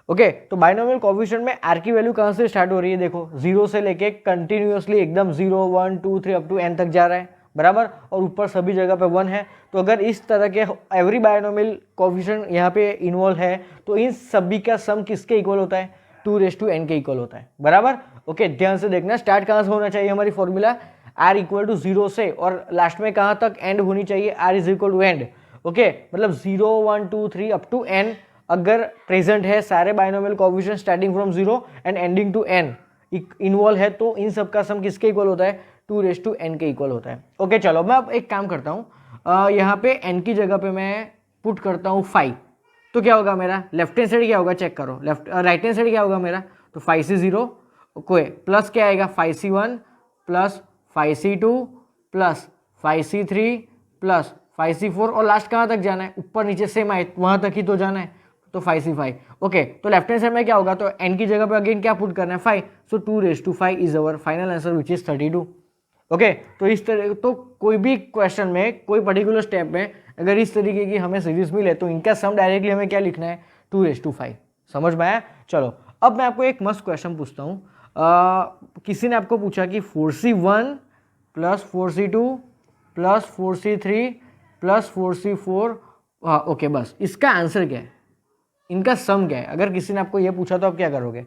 ओके, तो बाइनोमियल कोएफिशिएंट में r की वैल्यू कहाँ से स्टार्ट हो रही है? देखो 0 से लेके कंटिन्यूअसली एकदम 0 1 2 3 अप टू n तक जा रहा है, बराबर, और ऊपर सभी जगह पे 1 है। तो अगर इस तरह के एवरी बाइनोमियल कोएफिशिएंट यहाँ पे इन्वॉल्व है, तो इन सभी का सम किसके इक्वल होता है? 2n के इक्वल होता है, बराबर। ओके, ध्यान से देखना, स्टार्ट कहाँ से होना चाहिए हमारी फॉर्मूला? r इक्वल टू 0 से, और लास्ट में कहाँ तक एंड होनी चाहिए? r is equal to end. Okay, मतलब 0 1 2 3 अप टू n अगर प्रेजेंट है सारे binomial coefficient starting from 0 and ending to n involve है, तो इन सब का सम किसके इक्वल होता है? 2n के इक्वल होता है। ओके चलो, मैं अब एक काम करता हूँ, यहाँ पे n की जगह पे मैं पुट करता हूँ 5, तो क्या होगा मेरा? लेफ्ट हैंड साइड क्या होगा? चेक करो, राइट हैंड साइड क्या होगा मेरा? तो 5C0 कोई प्लस क्या आएगा? 5C1 plus 5C2 plus 5C3 plus 5C4, और लास्ट कहाँ तक जाना है? ऊपर नीचे सेम आए वहां तक ही तो जाना है, तो 5C5। ओके, तो लेफ्ट हैंड साइड में क्या होगा? तो n की जगह पे अगेन क्या पुट करना है? 5, सो 2⁵ is our final answer which is 32। Okay, तो इस तरह, तो कोई भी क्वेश्चन में कोई पर्टिकुलर स्टेप में अगर इस तरीके की हमें सीरीज मिले, तो इनका सम डायरेक्टली हमें क्या लिखना है? 2⁵। समझ में आया? चलो, अब मैं आपको एक मस्त क्वेश्चन पूछता हूँ। किसी ने आपको पूछा कि 4C1 plus 4C2 plus 4C3 plus 4C4, हाँ ओके, बस इसका आंसर क्या है? इनका सम क्या है? अगर किसी ने आपको ये पूछा तो आप क्या करोगे?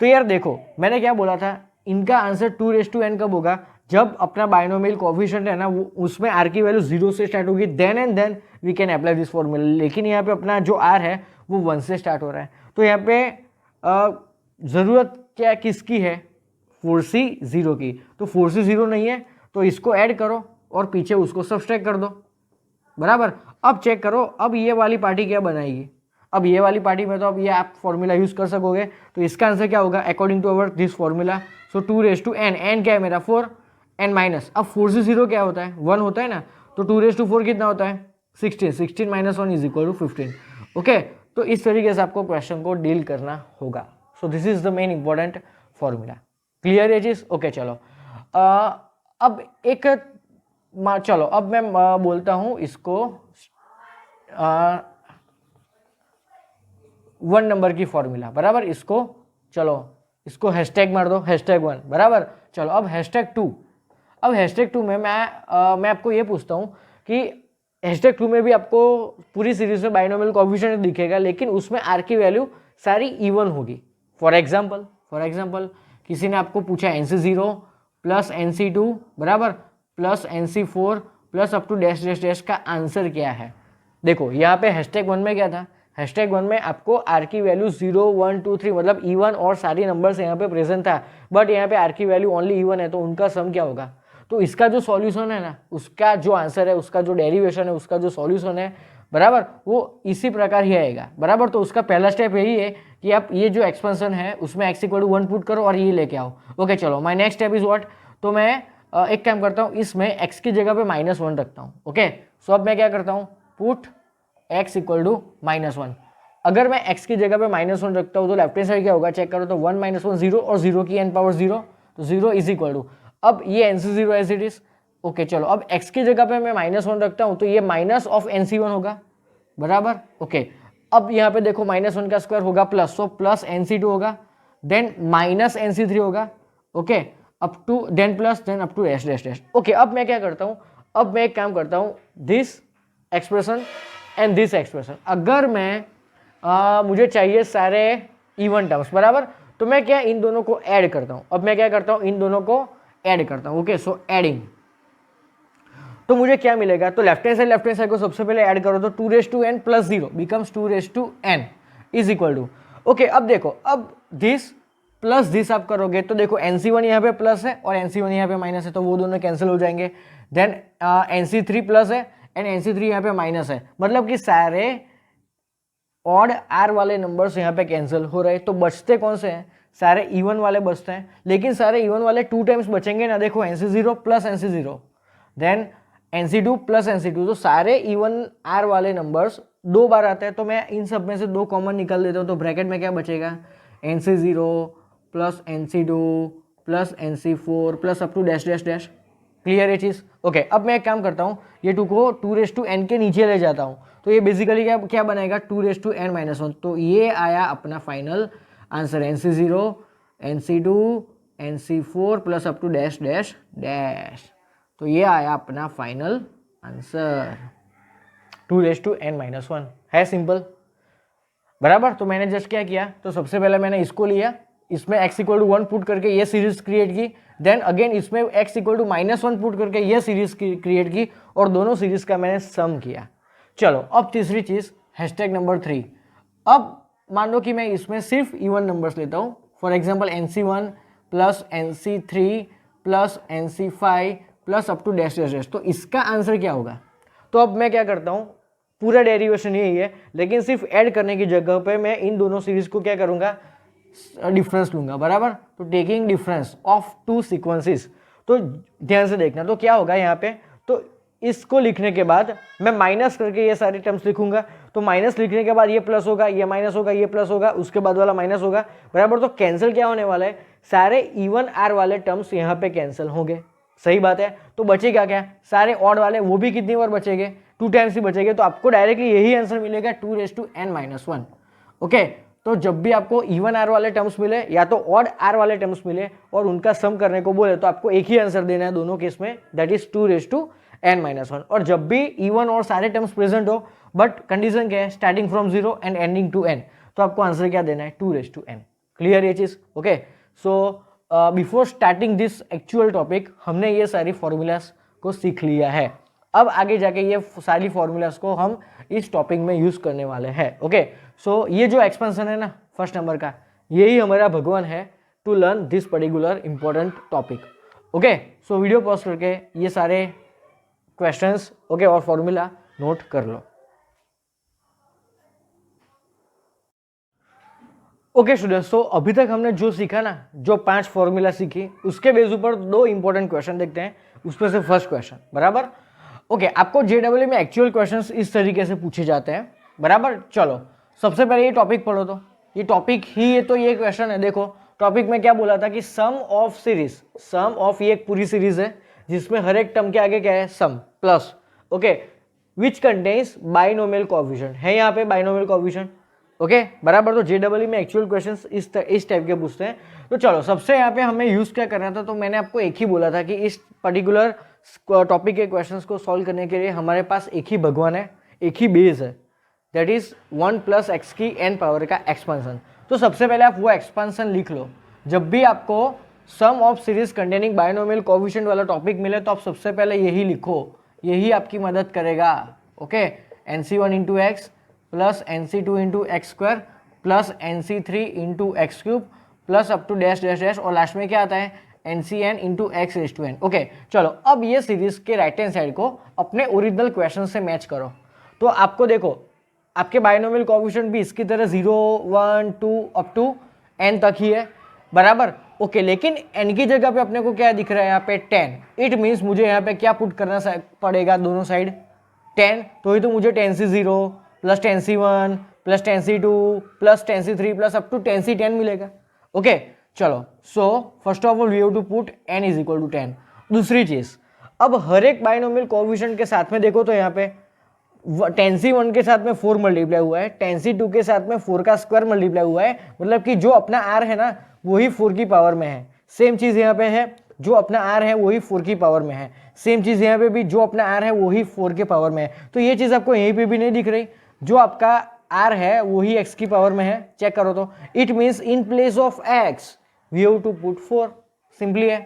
तो यार देखो, मैंने क्या बोला था, इनका आंसर 2n कब होगा? जब अपना बाइनोमियल कोएफिशिएंट है ना, वो उसमें r की वैल्यू 0 से स्टार्ट होगी, then and then we can apply this formula. लेकिन यहाँ पे अपना जो r है वो 1 से स्टार्ट हो रहा है, तो यहाँ पे ज़रूरत क्या किसकी है? 4C0 की। तो 4C0 नहीं है, तो इसको ऐड करो और पीछे उसको सब्सट्रैक्ट कर दो, बराबर। अब चेक करो, अब ये वाली पार्टी क्या बनाएगी? अब ये वाली पार्टी में तो अब ये आप फॉर्मूला यूज कर सकोगे, तो इसका आंसर क्या होगा according to our this formula? So 2n, n क्या है मेरा? 4, n माइनस, अब 4C0 क्या होता है? 1 होता है ना, तो 2⁴ कितना होता है? 16, 16 minus 1 is equal to 15। Okay, तो इस तरीके से आपको क्वेश्चन को डील करना होगा। सो this is the main important formula. Clear है चीज? ओके चलो, अब एक चलो, अब मैं बोलता हूं इसको 1 नंबर की फॉर्मूला, बराबर। इसको चलो, इसको हैशटैग मार दो, #1, बराबर। चलो, अब #2, अब #2 में मैं आपको ये पूछता हूँ कि #2 में भी आपको पूरी सीरीज में बाइनोमियल कोएफिशिएंट दिखेगा, लेकिन उसमें आर की वैल्यू सारी इवन होगी। फॉर एग्जाम्पल किसी ने आपको पूछा NC0 प्लस NC2 बराबर plus NC4 plus up to dash dash dash का आंसर क्या है। देखो यहाँ पे #1 में क्या था, #1 में आपको आर की वैल्यू 0 1 2 3 मतलब इवन और सारी नंबर्स यहाँ पे प्रेजेंट था, बट यहाँ पे आर की वैल्यू ओनली इवन है, तो उनका सम क्या होगा। तो इसका जो सॉल्यूशन है ना, उसका जो आंसर है, उसका जो डेरिवेशन है, उसका जो सॉल्यूशन है बराबर, वो इसी प्रकार ही आएगा बराबर। तो उसका पहला स्टेप यही है कि आप ये जो एक्सपेंशन है उसमें x = 1 पुट करो और ये लेके आओ। ओके चलो, my next step is what. तो मैं एक काम करता हूँ, इसमें x की जगह पे -1 रखता हूँ। ओके सो अब मैं क्या करता हूँ, पुट x = -1। अगर मैं x की जगह पे -1 रखता हूँ तो लेफ्ट हैंड साइड क्या होगा, चेक करो तो 1 - 1 0 और 0 की n पावर 0, तो 0 = अब ये NC0 as it is. Okay चलो, अब x की जगह पे मैं -1 रखता हूँ तो ये माइनस ऑफ NC1 होगा बराबर। ओके अब यहाँ पे देखो -1 का स्क्वायर होगा प्लस, सो प्लस NC2 होगा, देन माइनस NC3 होगा। Okay up to then plus then up to dash dash dash. Okay अब मैं क्या करता हूँ, अब मैं एक काम करता हूँ, this expression and this expression, अगर मैं मुझे चाहिए सारे इवन टर्म्स बराबर, तो मैं क्या इन दोनों को ऐड करता हूँ। अब मैं क्या करता हूँ, इन दोनों को ऐड करता हूँ। ओके सो एडिंग, तो मुझे क्या मिलेगा, तो लेफ्ट हैंड साइड को सबसे पहले ऐड करो तो 2n + 0 becomes 2n is equal to. Okay अब देखो, अब दिस प्लस दिस आप करोगे तो देखो NC1 यहाँ पे प्लस है और NC1 यहाँ पे माइनस है, तो वो दोनों कैंसिल हो जाएंगे। देन NC3 प्लस है एंड NC3 यहाँ पे माइनस है, मतलब कि सारे ऑड आर वाले नंबर्स यहाँ पे कैंसिल हो रहे, तो बचते कौन से हैं, सारे इवन वाले बचते हैं। लेकिन सारे इवन वाले 2 टाइम्स बचेंगे ना, देखो NC0 plus NC0 then NC2 plus NC2, तो सारे इवन आर वाले नंबर्स 2 बार आते हैं, तो मैं इन सब में से 2 कॉमन निकाल देता हूँ, तो ब्रैकेट में क्या बचेगा, NC0 plus NC2 plus NC4 plus up to dash dash dash. Clear ये चीज़। ओके अब मैं एक काम करता हूँ, ये 2 को 2n के नीचे ले जाता हूँ, तो ये बेसिकली क्या बनेगा, 2n - 1। तो ये आया अपना final answer, NC0 NC2 NC4 plus up to dash dash dash. तो ये आया अपना फाइनल आंसर, 2n - 1 है, सिंपल बराबर। तो मैंने जस्ट क्या किया, तो सबसे पहले मैंने इसको लिया, इसमें x = 1 पुट करके ये सीरीज क्रिएट की, देन अगेन इसमें x = -1 पुट करके ये सीरीज क्रिएट की, और दोनों सीरीज का मैंने सम किया। चलो अब तीसरी चीज, #नंबर 3। अब मान लो कि मैं इसमें सिर्फ इवन नंबर्स लेता हूँ, for example NC1 plus NC3 plus NC5 plus up to dash dash dash, तो इसका आंसर क्या होगा। तो अब मैं क्या करता हूँ, पूरा डेरिवेशन यही है, लेकिन सिर्फ ऐड करने की जगह पे मैं इन दोनों सीरीज को क्या करूँगा, डिफरेंस लूंगा बराबर। तो टेकिंग डिफरेंस ऑफ 2 सीक्वेंसेस, तो ध्यान से देखना, तो क्या होगा यहाँ पे, तो इसको लिखने के बाद मैं माइनस करके ये सारे टर्म्स लिखूंगा, तो माइनस लिखने के बाद ये प्लस होगा, ये माइनस होगा, ये प्लस होगा, उसके बाद वाला माइनस होगा बराबर। तो कैंसिल क्या होने वाला है, सारे इवन आर वाले टर्म्स यहाँ पे कैंसिल होंगे, सही बात है। तो बचेगा क्या, सारे ऑड वाले, वो भी कितनी बार बचेंगे, 2 टाइम्स ही बचेंगे, तो आपको डायरेक्टली यही आंसर मिलेगा, 2n - 1। ओके तो जब भी आपको इवन आर वाले टर्म्स मिले या तो ऑड आर वाले टर्म्स मिले और उनका सम करने को बोले, तो आपको एक ही आंसर देना है दोनों केस में, दैट इज 2n - 1। और जब भी इवन और सारे टर्म्स प्रेजेंट हो, बट कंडीशन क्या है, starting from 0 and ending to n, तो आपको आंसर क्या देना है, 2n। क्लियर ये चीज। Okay so before starting this actual topic, हमने ये सारी फॉर्मूलाज को सीख लिया है। अब आगे जाके ये सारी फॉर्मूलाज को हम इस टॉपिक में यूज करने वाले हैं। ओके सो ये जो एक्सपेंशन है ना फर्स्ट नंबर का, यही हमारा भगवान है to learn this particular important topic. Okay so video pause करके ये सारे क्वेश्चंस ओके और फॉर्मूला नोट कर लो। ओके स्टूडेंट्स, तो अभी तक हमने जो सीखा ना, जो 5 फॉर्मूला सीखी, उसके बेस ऊपर 2 इंपॉर्टेंट क्वेश्चन देखते हैं। उसमें से फर्स्ट क्वेश्चन बराबर। ओके आपको JEE में एक्चुअल क्वेश्चंस इस तरीके से पूछे जाते हैं बराबर। चलो सबसे पहले ये टॉपिक पढ़ो, तो ये टॉपिक ही है, तो ये क्वेश्चन है। देखो टॉपिक में क्या बोला था कि सम ऑफ सीरीज, सम ऑफ ये एक पूरी सीरीज है जिसमें हर एक टर्म के आगे क्या है, sum plus. Okay which contains binomial coefficient है, यहाँ पे बाइनोमियल कोएफिशिएंट। ओके बराबर। तो JEE में एक्चुअल क्वेश्चन इस टाइप के पूछते हैं। तो चलो सबसे यहाँ पे हमें यूज़ क्या करना था, तो मैंने आपको एक ही बोला था कि इस पर्टिकुलर टॉपिक के क्वेश्चंस को सॉल्व करने के लिए हमारे पास एक ही भगवान है, एक ही बेस है, दैट इज 1 + x की n पावर का एक्सपांसन। तो सबसे पहले आप वो एक्सपांसन लिख लो। जब भी आपको sum of series containing binomial coefficient वाला टॉपिक मिले तो आप सबसे पहले यही लिखो, यही आपकी मदद करेगा। Okay, nc1 × x plus nc2 × x² plus nc3 × x³ plus up to dash dash dash, और लास्ट में क्या आता है ncn × x⁻n। ओके चलो, अब ये सीरीज के राइट हैंड साइड को अपने ओरिजिनल क्वेश्चन से मैच करो। तो आपको देखो आपके बायनोमियल कोएफिशिएंट भी इसकी तरह 0, 1, 2 अप टू n तक ही है बराबर। ओके, लेकिन n की जगह पे अपने को क्या दिख रहा है यहाँ पे 10। इट मीन्स मुझे यहाँ पे क्या पुट करना पड़ेगा, दोनों साइड 10, तो ही तो मुझे 10c0 plus 10c1 plus 10c2 plus 10c3 plus up to 10c10 मिलेगा। ओके चलो, so first of all we have to put n = 10। दूसरी चीज, अब हर एक बायनोमियल कोएफिशिएंट के साथ में देखो तो यहाँ पे 10c1 के साथ में 4 मल्टीप्लाई हुआ है, 10c2 के साथ में 4 का स्क्वायर मल्टीप्लाई हुआ है, मतलब कि जो अपना r है ना वही 4 की पावर में है। सेम चीज यहाँ पे है, जो अपना r है वही 4 की पावर में है। सेम चीज यहाँ पे भी, जो अपना r है वही 4 के पावर में है। तो ये चीज आपको यहीं पे भी नहीं दिख रही, जो आपका r है वही x की पावर में है। चेक करो तो it means in place of x we have to put 4, simply है।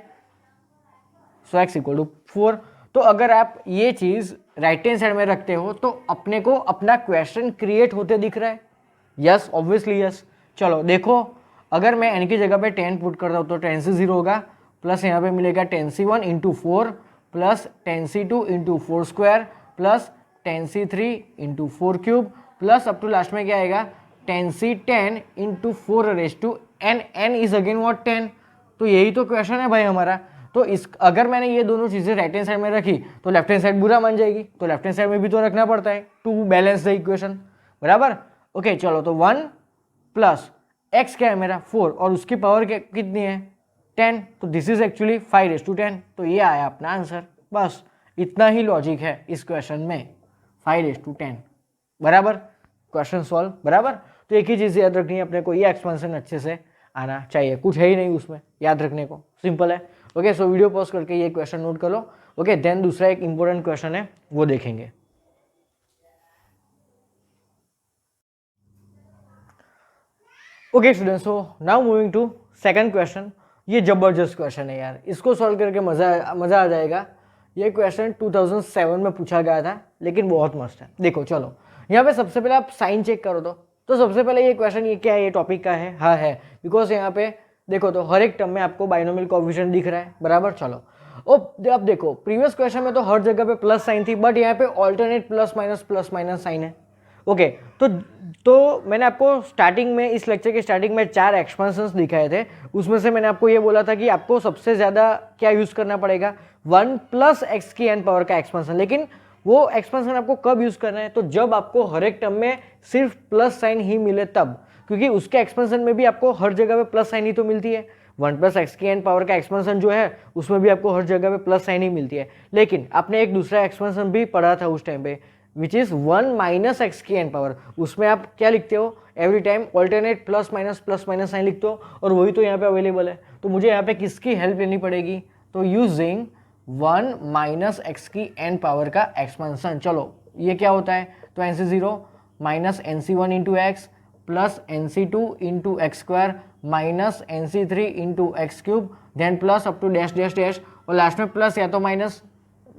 So x = 4। तो अगर आप ये चीज राइट हैंड साइड में रखते हो तो अपने को अपना क्वेश्चन क्रिएट होते दिख रहा है। Yes, obviously yes. चलो देखो, अगर मैं n की जगह पे 10 पुट करता हूँ तो 10c0 होगा, प्लस यहाँ पे मिलेगा 10c1 × 4 plus 10c2 × 4² plus 10c3 × 4³ plus up to last में क्या आएगा 10c10 × 4n। n is again what 10। तो यही तो क्वेश्चन है भाई हमारा। तो इस अगर मैंने ये दोनों चीजें राइट हैंड साइड में रखी तो लेफ्ट हैंड साइड बुरा मान जाएगी, तो लेफ्ट हैंड साइड में भी तो रखना पड़ता है टू बैलेंस द इक्वेशन बराबर। ओके चलो, तो 1 प्लस x क्या है मेरा 4 और उसकी पावर कितनी है 10, तो दिस इज एक्चुअली 5⁻10। तो ये आया अपना आंसर। बस इतना ही लॉजिक है इस क्वेश्चन में, 5⁻10 बराबर। क्वेश्चन सॉल्व बराबर। तो एक ही चीज याद रखनी है अपने को, ये एक्सपेंशन अच्छे से आना चाहिए, कुछ है ही नहीं उसमें याद रखने को, सिंपल है। ओके सो वीडियो पॉज करके ये क्वेश्चन नोट कर लो। ओके देन दूसरा एक इंपॉर्टेंट क्वेश्चन है वो देखेंगे। Okay students, so now moving to second question. ये जबरदस्त क्वेश्चन है यार, इसको सॉल्व करके मजा आ जाएगा। ये क्वेश्चन 2007 में पूछा गया था, लेकिन बहुत मस्त है। देखो चलो, यहाँ पे सबसे पहले आप साइन चेक करो तो सबसे पहले ये क्वेश्चन ये क्या है, ये टॉपिक का है, हाँ है, बिकॉज यहाँ पे देखो तो हर एक टर्म में आपको बायनोमियल कोएफिशिएंट दिख रहा है बराबर। चलो अब देखो प्रीवियस क्वेश्चन में तो हर जगह पे प्लस साइन थी, बट यहाँ पे ऑल्टरनेट प्लस माइनस साइन है। ओके तो मैंने आपको स्टार्टिंग में, इस लेक्चर के स्टार्टिंग में 4 एक्सपेंशंस दिखाए थे। उसमें से मैंने आपको ये बोला था कि आपको सबसे ज़्यादा क्या यूज़ करना पड़ेगा, 1 + x की n पावर का एक्सपेंशन। लेकिन वो एक्सपेंशन आपको कब यूज़ करना है, तो जब आपको हर एक टर्म में सिर्फ प्लस साइन ही मिले तब, क्योंकि उसके एक्सपेंशन में भी आपको हर जगह पे प्लस साइन ही तो मिलती है। 1 + x की n पावर का एक्सपेंशन जो है उसमें भी आपको हर जगह पे प्लस साइन ही मिलती है। लेकिन आपने एक दूसरा एक्सपेंशन भी पढ़ा था उस टाइम पे, विच इज 1 - x की n पावर। उसमें आप क्या लिखते हो, every time alternate plus minus sign लिखते हो, और वही तो यहाँ पे अवेलेबल है। तो मुझे यहाँ पे किसकी हेल्प लेनी पड़ेगी, तो यूजिंग 1 - x की n पावर का एक्सपेंशन। चलो ये क्या होता है, तो nc0 minus nc1 × x plus nc2 × x² minus nc3 × x³ then plus up to dash dash dash, और लास्ट में प्लस या तो minus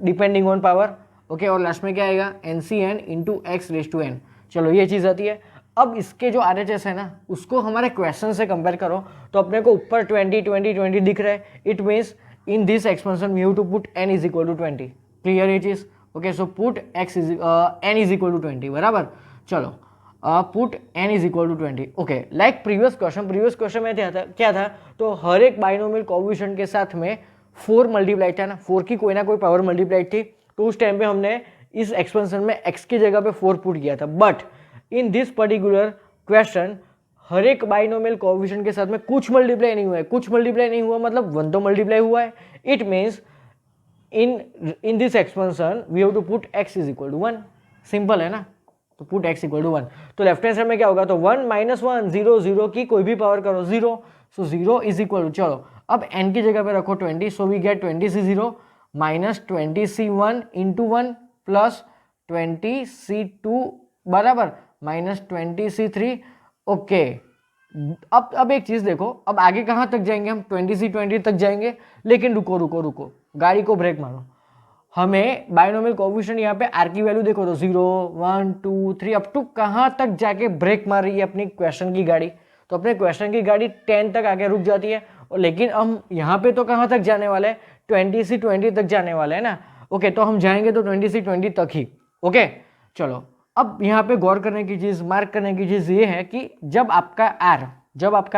depending on power. Okay और लास्ट में क्या आएगा ncn × x⁻n। चलो ये चीज़ आती है। अब इसके जो RHS है ना उसको हमारे क्वेश्चन से कंपेयर करो तो अपने को ऊपर 20 20 20 दिख रहा है। It means in this expansion we have to put n = 20। Clear ये चीज़। ओके सो पुट n = 20 बराबर। चलो put n = 20। Okay like previous question में क्या था, तो हर एक बाइनोमियल कोएफिशिएंट के साथ में 4 मल्टीप्लाई था ना, 4 की कोई ना कोई पावर मल्टीप्लाई थी। तो उस टाइम पे हमने इस एक्सपेंशन में x की जगह पे 4 पुट किया था। But in this particular question हर एक बाइनोमियल कोएफिशिएंट के साथ में कुछ मल्टीप्लाई नहीं हुआ है। कुछ मल्टीप्लाई नहीं हुआ मतलब 1 तो मल्टीप्लाई हुआ है। It means in this expansion we have to put x = 1। Simple है ना। तो पुट x इक्वल टू 1। तो लेफ्ट हैंड साइड में क्या होगा, तो 1 माइनस 1 0 0 की कोई भी पावर करो 0, सो 0 इज इक्वल टू, चलो अब n की जगह पे रखो 20, so we get 20c0 minus 20c1 into 1 plus 20c2 बराबर माइनस 20c3। ओके, अब एक चीज देखो, अब आगे कहाँ तक जाएंगे हम, 20c20 तक जाएंगे, लेकिन रुको रुको रुको, गाड़ी को ब्रेक मारो। हमें बाइनोमियल कोएफिशिएंट यहाँ पे आर की वैल्यू देखो तो 0 1 2 3 अप टू कहाँ तक जाके ब्रेक मार रही है अपनी क्वेश्चन की गाड़ी, तो अपने क्वेश्चन की गाड़ी 10 तक आगे रुक जाती है। और लेकिन हम यहाँ पे तो कहाँ तक जाने वाले हैं, 20c20 तक जाने वाले हैं ना। ओके, तो हम जाएंगे तो 20c20 तक ही। ओके चलो, अब यहाँ पे गौर करने की चीज, मार्क करने की चीज ये है कि जब आपका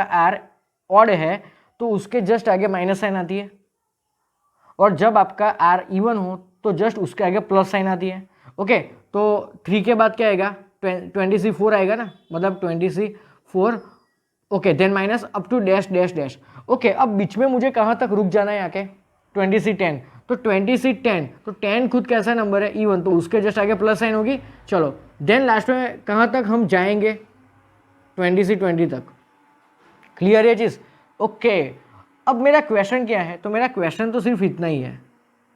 आर ऑड है तो उसके जस्ट आगे माइनस साइन आती है, और जब आपका आर इवन हो तो जस्ट उसके आगे प्लस साइन आती है। ओके, तो 3 के बाद क्या आएगा, 20c4 आएगा ना, मतलब 20c4। Okay, then minus up to dash dash dash. Okay, अब बीच में मुझे कहाँ तक रुक जाना है, यहाँ के 20c10, तो 20c10, तो 10 खुद कैसा नंबर है, इवन, तो उसके जस्ट आगे प्लस साइन होगी। चलो देन लास्ट में कहाँ तक हम जाएंगे, 20c20 तक। क्लियर है चीज? ओके, अब मेरा क्वेश्चन क्या है, तो मेरा क्वेश्चन तो सिर्फ इतना ही है,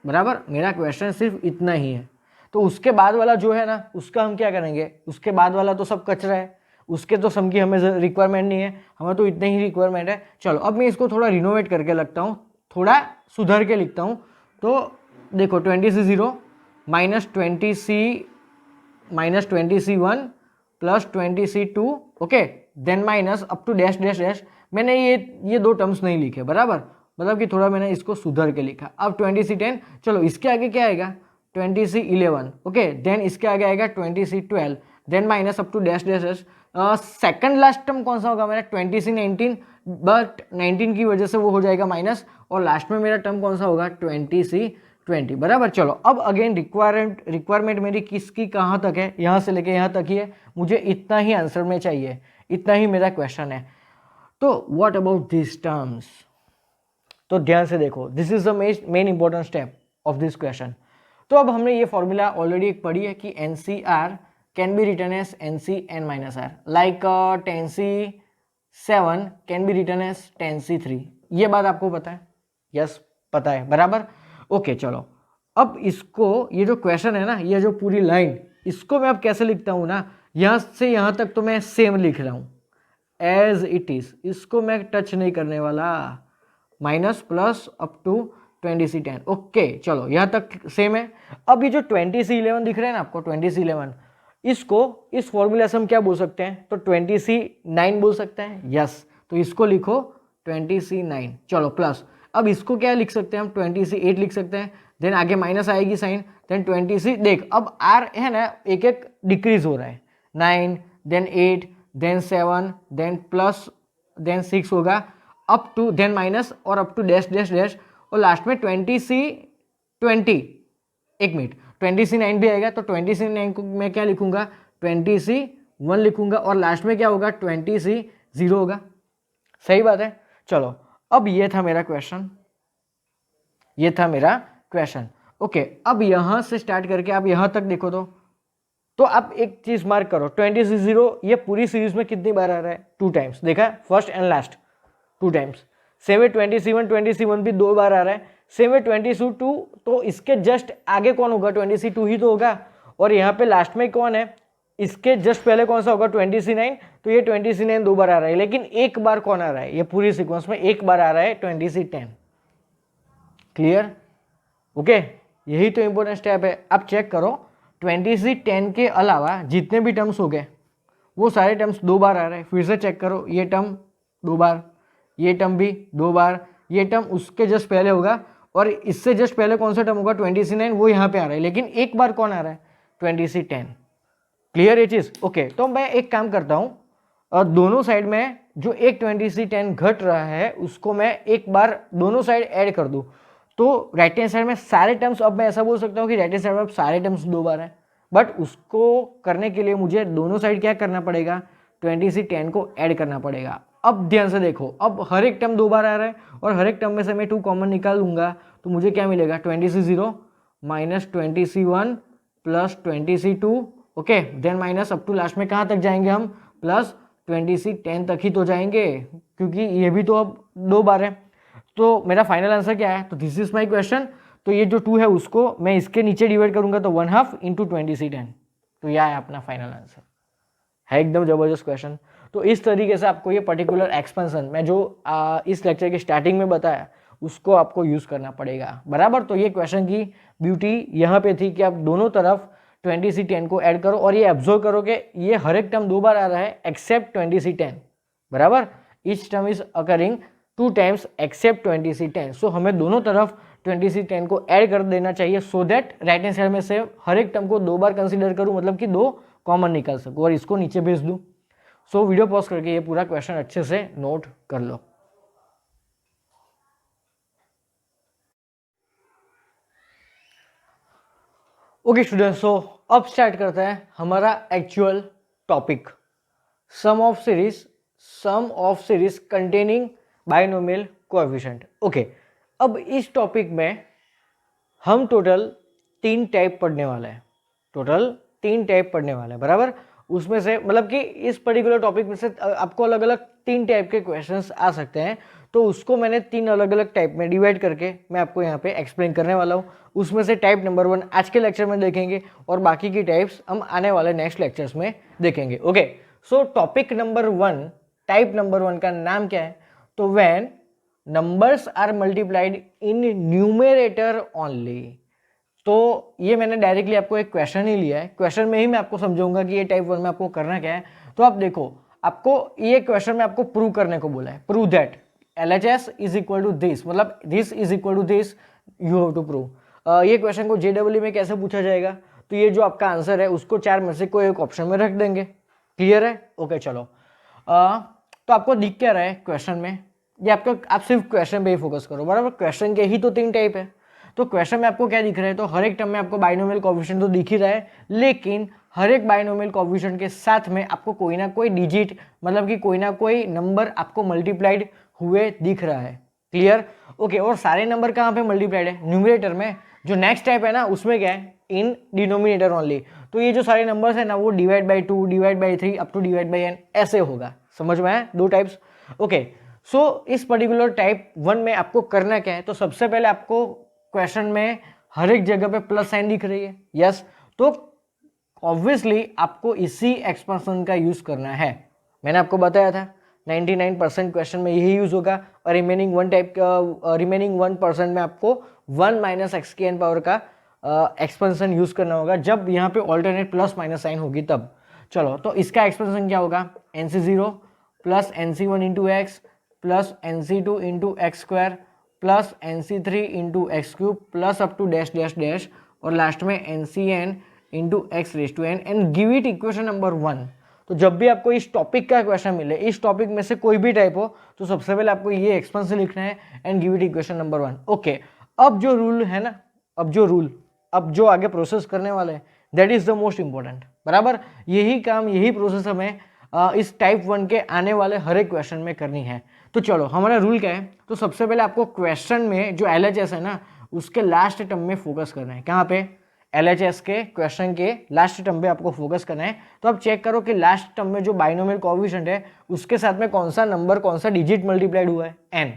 बराबर, मेरा क्वेश्चन सिर्फ इतना ही है। तो उसके बाद वाला जो है ना, उसका हम क्या करेंगे, उसके बाद वाला तो सब कचरा है, उसके तो सम की हमें रिक्वायरमेंट नहीं है, हमें तो इतने ही रिक्वायरमेंट है। चलो अब मैं इसको थोड़ा रिनोवेट करके लगता हूँ, थोड़ा सुधर के लिखता हूँ। तो देखो 20c0 minus 20c1 plus 20c2, okay, then minus up to dash dash dash. मैंने ये दो टर्म्स नहीं लिखे, बराबर, मतलब कि थोड़ा मैंने इसको सुधर के लिखा। अब 20c10, चलो इसके आगे क्या आएगा, 20c11, ओके, देन इसके आगे आएगा 20c12, then minus up to dash dash dash. Second last term कौन सा होगा मेरा, 20c19, बट 19 की वजह से वो हो जाएगा माइनस, और लास्ट में मेरा टर्म कौन सा होगा, 20c20, बराबर। चलो अब अगेन रिक्वायरमेंट मेरी किसकी कहाँ तक है, यहाँ से लेके यहाँ तक ही है, मुझे इतना ही आंसर में चाहिए, इतना ही मेरा क्वेश्चन है। तो व्हाट अबाउट दिस टर्म्स, तो ध्यान से देखो, this is the main important step of this question. तो अब हमने ये फॉर्मूला ऑलरेडी एक पढ़ी है कि NCR can be written as NCn-R, like 10c7 can be written as 10c3। ये बात आपको पता है? यस पता है, बराबर। ओके चलो, अब इसको, ये जो क्वेश्चन है ना, ये जो पूरी लाइन, इसको मैं अब कैसे लिखता हूँ ना, यहाँ से यहाँ तक तो मैं सेम लिख रहा हूँ एज इट इज, इसको मैं टच नहीं करने वाला, minus plus up to 20c10। Okay चलो, यहाँ तक सेम है। अब ये जो 20c11 दिख रहा है ना आपको, 20c11, इसको इस फॉर्मूला से हम क्या बोल सकते हैं, तो 20c9 बोल सकते हैं, यस, तो इसको लिखो 20c9। चलो प्लस, अब इसको क्या लिख सकते हैं हम, 20c8 लिख सकते हैं, देन आगे माइनस आएगी साइन, देन 20c, देख अब आर है ना एक एक डिक्रीज हो रहा है, 9 then 8 then 7 then plus then 6 होगा, अप टू देन माइनस और up to dash dash dash, और लास्ट में 20c20, एक मिनट, 20c9 भी आएगा, तो 20c9 को मैं क्या लिखूंगा, 20c1 लिखूंगा, और लास्ट में क्या होगा, 20c0 होगा। सही बात है। चलो अब ये था मेरा क्वेश्चन, ये था मेरा क्वेश्चन। ओके, अब यहां से स्टार्ट करके आप यहां तक देखो तो आप एक चीज मार्क करो, 20c0 ये पूरी सीरीज में कितनी बार आ रहा है, 2 टाइम्स, देखा, first and last 2 times. Same way 20c1 भी 2 बार आ रहा है, सेम वे 20c2, तो इसके जस्ट आगे कौन होगा, 20c2 ही तो होगा, और यहाँ पे लास्ट में कौन है, इसके जस्ट पहले कौन सा होगा, 20c9, तो ये 20c9 2 बार आ रहा है, लेकिन एक बार कौन आ रहा है, ये पूरी सीक्वेंस में एक बार आ रहा है 20c10। क्लियर? ओके, यही तो इंपॉर्टेंट स्टेप है। अब चेक करो, 20c10 के अलावा जितने भी टर्म्स हो गए वो सारे टर्म्स 2 बार आ रहे हैं। फिर से चेक करो, ये टर्म 2 बार, ये टर्म भी 2 बार, ये टर्म उसके जस्ट पहले होगा, और इससे जस्ट पहले कौन सा टर्म होगा, 20c9, वो यहाँ पे आ रहा है, लेकिन एक बार कौन आ रहा है, 20c10। क्लियर ये चीज? ओके, तो मैं एक काम करता हूँ, और दोनों साइड में जो एक 20c10 घट रहा है उसको मैं एक बार दोनों साइड ऐड कर दूं, तो राइट हैंड साइड में सारे टर्म्स, अब मैं ऐसा बोल सकता हूँ कि राइट हैंड साइड में सारे टर्म्स 2 बार है, बट उसको करने के लिए मुझे दोनों साइड क्या करना पड़ेगा, 20c10 को ऐड करना पड़ेगा। अब ध्यान से देखो, अब हर एक टर्म 2 बार आ रहा है, और हर एक टर्म में से मैं 2 कॉमन निकालूंगा, तो मुझे क्या मिलेगा, 20c0 minus 20c1 plus 20c2 okay, then minus up to last में कहाँ तक जाएंगे हम, प्लस 20c10 तक ही तो जाएंगे, क्योंकि ये भी तो अब 2 बार है। तो मेरा फाइनल आंसर क्या है, तो दिस इज माई क्वेश्चन। तो ये जो 2 है उसको मैं इसके नीचे डिवाइड करूंगा तो 1/2 इंटू 20c10, तो यह है अपना फाइनल आंसर। है एकदम जबरदस्त क्वेश्चन। तो इस तरीके से आपको ये पर्टिकुलर एक्सपेंशन मैं जो इस लेक्चर के स्टार्टिंग में बताया उसको आपको यूज करना पड़ेगा, बराबर। तो ये क्वेश्चन की ब्यूटी यहाँ पे थी कि आप दोनों तरफ 20c10 को ऐड करो और ये ऑब्जर्व करो कि ये हर एक टर्म 2 बार आ रहा है एक्सेप्ट 20c10, बराबर। Each term is occurring 2 times except 20c10। सो हमें दोनों तरफ 20c10 को ऐड कर देना चाहिए, so that right hand side में से हर एक टर्म को 2 बार कंसीडर करूं, मतलब कि 2 कॉमन निकल सकूं और इसको नीचे भेज दूं। सो वीडियो पॉज करके ये पूरा क्वेश्चन अच्छे से नोट कर लो। ओके स्टूडेंट्स, सो अब स्टार्ट करते हैं हमारा actual topic, sum of series containing binomial coefficient. Okay, अब इस टॉपिक में हम टोटल 3 टाइप पढ़ने वाले हैं, बराबर। उसमें से मतलब कि इस पर्टिकुलर टॉपिक में से आपको अलग अलग 3 टाइप के क्वेश्चंस आ सकते हैं, तो उसको मैंने 3 अलग अलग टाइप में डिवाइड करके मैं आपको यहाँ पे एक्सप्लेन करने वाला हूँ। उसमें से टाइप नंबर 1 आज के लेक्चर में देखेंगे और बाकी की टाइप्स हम आने वाले नेक्स्ट लेक्चर्स में देखेंगे। Okay, so topic number 1, type number 1 का नाम क्या है, तो when numbers are multiplied in numerator only. तो ये मैंने डायरेक्टली आपको एक क्वेश्चन ही लिया है, क्वेश्चन में ही मैं आपको समझाऊंगा कि ये टाइप 1 में आपको करना क्या है। तो आप देखो, आपको ये क्वेश्चन में आपको प्रूव करने को बोला है, prove that LHS is equal to this, मतलब this is equal to this, you have to prove. ये क्वेश्चन को JEE में कैसे पूछा जाएगा, तो ये जो आपका आंसर है उसको 4 में से कोई एक ऑप्शन में रख देंगे। क्लियर है? ओके चलो, तो आपको दिख क्या रहा है क्वेश्चन में, ये आपका, आप सिर्फ क्वेश्चन पे ही फोकस करो, बराबर। क्वेश्चन के ही तो 3 टाइप है, तो क्वेश्चन में आपको क्या दिख रहा है, तो हर एक टर्म में आपको बाइनोमियल कोएफिशिएंट तो दिख ही रहा है, लेकिन हर एक बाइनोमियल कोएफिशिएंट के साथ में आपको कोई ना कोई डिजिट, मतलब कि कोई ना कोई नंबर आपको मल्टीप्लाइड हुए दिख रहा है। क्लियर? ओके, और सारे नंबर कहाँ पे मल्टीप्लाइड है, न्यूमरेटर में। जो नेक्स्ट टाइप है ना उसमें क्या है, इन डिनोमिनेटर ओनली। तो ये जो सारे नंबर्स है ना वो divide by 2, divide by 3 up to divide by n ऐसे होगा। समझ में आया? 2 टाइप्स। ओके, सो इस पर्टिकुलर टाइप 1 में आपको करना क्या है, तो सबसे पहले आपको क्वेश्चन में हर एक जगह पे प्लस साइन दिख रही है, यस, तो ऑब्वियसली आपको इसी एक्सपेंशन का यूज करना है। मैंने आपको बताया था 99% क्वेश्चन में यही यूज होगा, और रिमेनिंग 1% में आपको 1 माइनस एक्स की एन पावर का एक्सपेंशन यूज करना होगा, जब यहाँ पे ऑल्टरनेट प्लस माइनस साइन होगी तब। चलो, तो इसका एक्सपेंशन क्या होगा, NC0 plus NC1 into x plus NC2 into x square plus NC3 into x cube plus up to dash dash dash और लास्ट में NCN into x raise to n and give it equation number 1। तो जब भी आपको इस topic का question मिले, इस टॉपिक में से कोई भी टाइप हो, तो सबसे पहले आपको ये एक्सपेंशन लिखना है and give it equation number 1। Okay, अब जो रूल है ना, अब जो आगे प्रोसेस करने वाले हैं, that is the most important, बराबर। यही काम, यही प्रोसेस हमें इस टाइप 1 के आने वाले हर एक क्वेश्चन में करनी है। तो चलो, हमारा रूल क्या है, तो सबसे पहले आपको क्वेश्चन में जो LHS है ना उसके लास्ट टर्म में फोकस करना है। कहाँ पे? LHS के क्वेश्चन के लास्ट टर्म पे आपको फोकस करना है। तो आप चेक करो कि लास्ट टर्म में जो बाइनोमियल कोएफिशिएंट है उसके साथ में कौन सा नंबर, कौन सा डिजिट मल्टीप्लाइड हुआ है, n।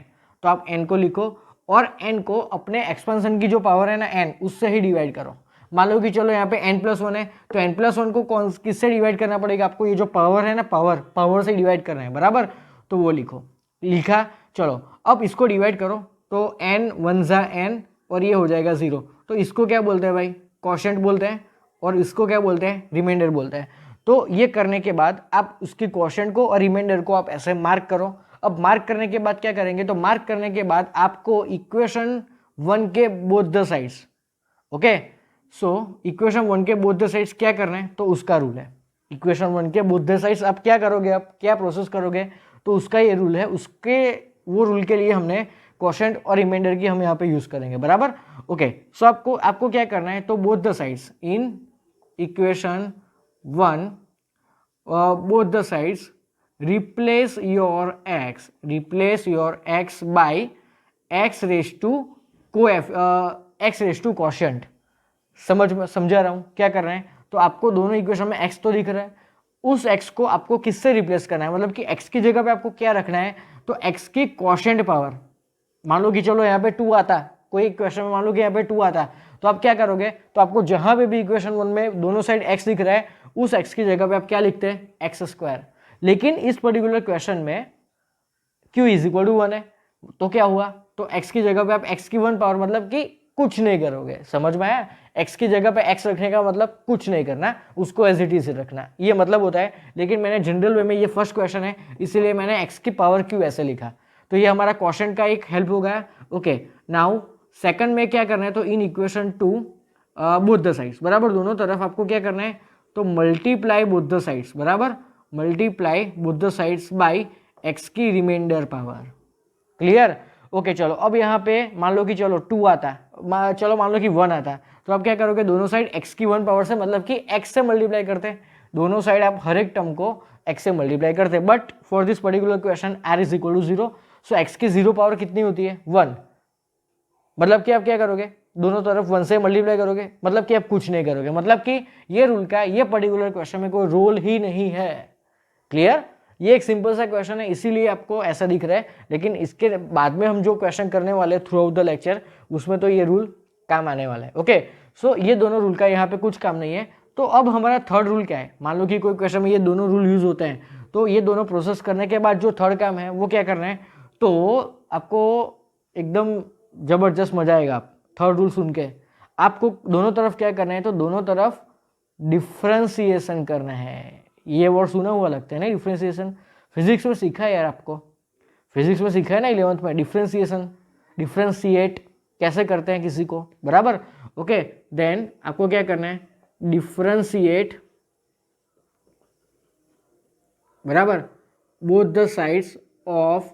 तो आप n को लिखो और n को अपने एक्सपेंशन की जो पावर है ना n, उससे ही डिवाइड करो। मान लो कि चलो यहाँ पे n+1 है, तो n+1 को किससे डिवाइड करना पड़ेगा आपको, ये जो पावर है ना, पावर से डिवाइड करना है, बराबर। तो वो लिखो, लिखा। चलो, अब इसको डिवाइड करो, तो n 1 जा n और ये हो जाएगा 0। तो इसको क्या बोलते हैं भाई, क्वोशिएंट बोलते हैं, और इसको क्या बोलते हैं, रिमाइंडर बोलते हैं। तो ये करने के बाद आप उसकी क्वोशिएंट को और रिमाइंडर को आप ऐसे मार्क करो। अब मार्क करने के बाद क्या करेंगे, तो मार्क करने के बाद आपको इक्वेशन 1 के both the sides, okay, so equation 1 के बोथ द साइड्स क्या करना है, तो उसका रूल है। इक्वेशन 1 के बोथ द साइड्स आप क्या करोगे, आप क्या प्रोसेस करोगे, तो उसका ये रूल है, उसके वो रूल के लिए हमने क्वोशिएंट और रिमाइंडर की हम यहाँ पे यूज करेंगे, बराबर। ओके, सो आपको क्या करना है, तो both the sides in equation 1, both the sides replace your x by x raise to quotient. समझा रहा हूँ क्या कर रहे हैं, तो आपको दोनों इक्वेशन में x तो दिख रहा है, उस x को आपको किससे रिप्लेस करना है, मतलब कि x की जगह पे आपको क्या रखना है, तो x की क्वोशिएंट पावर, मान लो कि चलो यहाँ पे 2 आता, कोई इक्वेशन में मान लो कि यहाँ पे 2 आता, तो आप क्या करोगे, तो आपको जहां पे भी इक्वेशन 1 में दोनों साइड x दिख रहा है, उस x की जगह पे आप क्या लिखते हैं, एक्स स्क्वायर। लेकिन इस पर्टिकुलर क्वेश्चन में q इज इक्वल टू 1 है, तो क्या हुआ, तो x की जगह पे आप x की 1 पावर मतलब कि कुछ नहीं करोगे, समझ में आया, x की जगह पे x रखने का मतलब कुछ नहीं करना, उसको एज इट इज रखना, ये मतलब होता है। लेकिन मैंने जनरल वे में, ये फर्स्ट क्वेश्चन है इसीलिए मैंने x की पावर q ऐसे लिखा, तो ये हमारा क्वेश्चन का एक हेल्प हो गया। ओके, नाउ सेकंड में क्या करना है, तो in equation 2 both the sides, बराबर, दोनों तरफ आपको क्या करना है, तो मल्टीप्लाई बोथ द साइड्स, बराबर, multiply both the sides by x की रिमाइंडर पावर। क्लियर? ओके, चलो अब यहाँ पे मान लो कि चलो 2 आता, चलो मान लो कि 1 आता, तो आप क्या करोगे, दोनों साइड x की 1 पावर से, मतलब कि x से मल्टीप्लाई करते हैं, दोनों साइड आप हर एक टर्म को x से मल्टीप्लाई करते हैं। But for this particular question r is equal to 0, सो x की 0 पावर कितनी होती है, 1, मतलब कि आप क्या करोगे, दोनों तरफ 1 से मल्टीप्लाई करोगे, मतलब कि आप कुछ नहीं करोगे, मतलब कि ये रूल का ये पर्टिकुलर क्वेश्चन में कोई रोल ही नहीं है। क्लियर? ये एक सिंपल सा क्वेश्चन है, इसीलिए आपको ऐसा दिख रहा है, लेकिन इसके बाद में हम जो क्वेश्चन करने वाले थ्रू आउट द लेक्चर, उसमें तो ये रूल काम आने वाला है। ओके, सो ये दोनों रूल का यहाँ पे कुछ काम नहीं है। तो अब हमारा थर्ड रूल क्या है, मान लो कि कोई क्वेश्चन में ये दोनों रूल यूज होते हैं, तो ये दोनों प्रोसेस करने के बाद जो थर्ड काम है वो क्या करना है, तो आपको एकदम जबरदस्त मजा आएगा, आप थर्ड रूल सुन के, आपको दोनों तरफ क्या करना है, तो दोनों तरफ डिफ्रेंसिएशन करना है। ये वर्ड सुना हुआ लगता है ना, डिफ्रेंसिएशन, फिजिक्स में सीखा है यार, आपको फिजिक्स में सीखा है ना 11th में, डिफ्रेंसिएशन, डिफ्रेंशिएट कैसे करते हैं किसी को, बराबर। ओके, देन आपको क्या करना है, डिफ्रेंशिएट, बराबर, both the sides of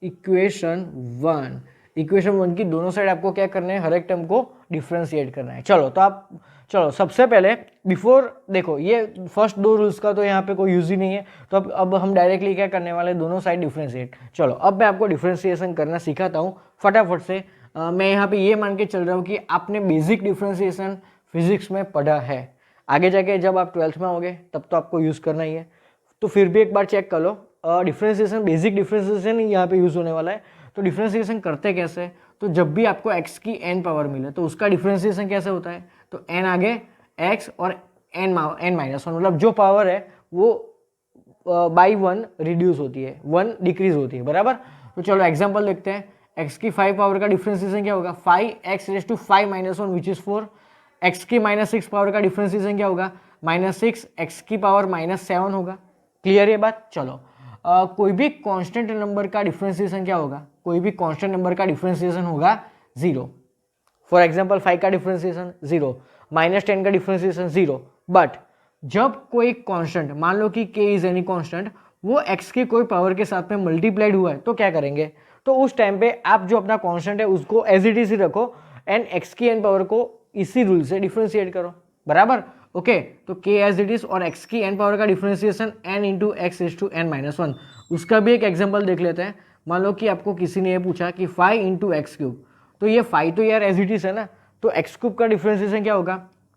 equation 1, equation 1 की दोनों साइड आपको क्या करना है, हर एक टर्म को डिफ्रेंशिएट करना है। चलो, तो आप चलो सबसे पहले बिफोर, देखो ये फर्स्ट दो रूल्स का तो यहाँ पे कोई यूज ही नहीं है, तो अब हम डायरेक्टली क्या करने वाले, दोनों साइड डिफ्रेंशिएट। चलो अब मैं आपको डिफ्रेंशिएशन करना सिखाता हूँ फटाफट से। मैं यहाँ पे ये मान के चल रहा हूँ कि आपने बेसिक डिफ्रेंशिएशन फिजिक्स में पढ़ा है, आगे जाके जब आप 12th में होगे तब तो आपको यूज़ करना ही है, तो फिर भी एक बार चेक कर लो। डिफ्रेंशिएशन, बेसिक डिफ्रेंशिएशन यहाँ पे यूज़ होने वाला है। तो डिफ्रेंशिएशन करते कैसे, तो जब भी आपको x की n पावर मिले तो उसका डिफ्रेंशिएशन कैसे होता है, तो n आगे x और n माइनस 1, मतलब जो पावर है वो बाई 1 रिड्यूस होती है, 1 डिक्रीज होती है, बराबर। तो चलो एग्जांपल देखते हैं, x की 5 पावर का डिफ्रेंशिएशन क्या होगा, 5x raise to 5 minus 1 which is 4। x की -6 पावर का डिफ्रेंशिएशन क्या होगा, -6 x की पावर -7 होगा। क्लियर ये बात? चलो कोई भी कांस्टेंट नंबर का डिफरेंशिएशन क्या होगा, कोई भी कांस्टेंट नंबर का डिफरेंशिएशन होगा 0। फॉर एग्जांपल 5 का डिफरेंशिएशन 0, -10 का डिफरेंशिएशन 0। बट जब कोई कांस्टेंट, मान लो कि k इज एनी कांस्टेंट, वो x की कोई पावर के साथ में मल्टीप्लाइड हुआ है, तो क्या करेंगे, तो उस टाइम पे आप जो अपना कांस्टेंट है उसको एज इट इज ही रखो एंड x की n पावर को इसी रूल से डिफरेंशिएट करो, बराबर। ओके, तो k एज इट इज और x की n पावर का differentiation n into x is to n minus 1। उसका भी एक एग्जांपल देख लेते हैं। मान लो कि आपको किसी ने ये पूछा कि 5 इंटू एक्स क्यूब, तो ये 5 तो यार एज इट इज है ना, तो एक्स क्यूब का डिफरेंशिएशन क्या होगा,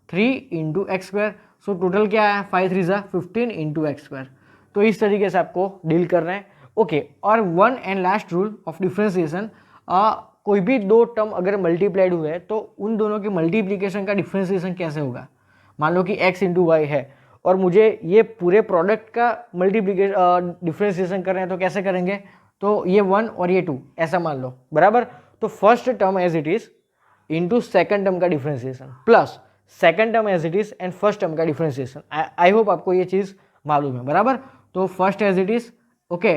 3 into x square. So total क्या है, 5 3 जा 15 इंटू एक्स स्क्वायर। तो इस तरीके से आपको डील करना है। ओके, और one and last rule of differentiation, कोई भी दो टर्म अगर मल्टीप्लाइड हुए तो उन दोनों के मल्टीप्लीकेशन का डिफरेंशिएशन कैसे होगा। मान लो कि x इंटू वाई है और मुझे ये पूरे प्रोडक्ट का मल्टीप्लीकेशन डिफरेंशिएशन करना है, तो कैसे करेंगे, तो ये 1 और ये 2 ऐसा मान लो, बराबर। तो first term as it is into second term का differentiation plus second term as it is and first term का डिफरेंशिएशन। आई होप आपको ये चीज़ मालूम है, बराबर। तो first as it is, okay,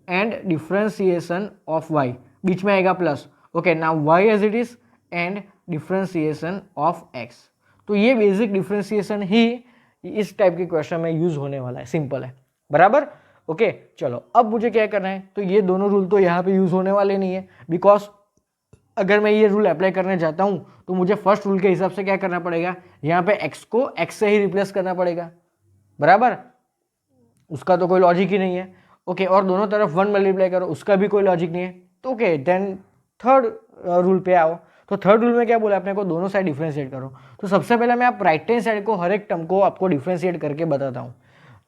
and differentiation of y, बीच में आएगा plus. Okay, now y as it is and differentiation of x। तो ये बेसिक डिफरेंशिएशन ही इस टाइप के क्वेश्चन में यूज होने वाला है, सिंपल है, बराबर। ओके, चलो अब मुझे क्या करना है, तो ये दोनों रूल तो यहाँ पे यूज होने वाले नहीं है, बिकॉज अगर मैं ये रूल अप्लाई करने जाता हूँ तो मुझे फर्स्ट रूल के हिसाब से क्या करना पड़ेगा, यहाँ पे x को x से ही रिप्लेस करना पड़ेगा, बराबर। उसका तो कोई लॉजिक ही नहीं है। ओके, और दोनों तरफ 1 मल्टीप्लाई करो, उसका भी कोई लॉजिक नहीं है। तो ओके, देन थर्ड रूल पे आओ। तो थर्ड रूल में क्या बोला अपने को, दोनों साइड डिफ्रेंशिएट करो। तो सबसे पहले मैं आप राइट हैंड साइड को हर एक टर्म को आपको डिफ्रेंशिएट करके बताता हूँ।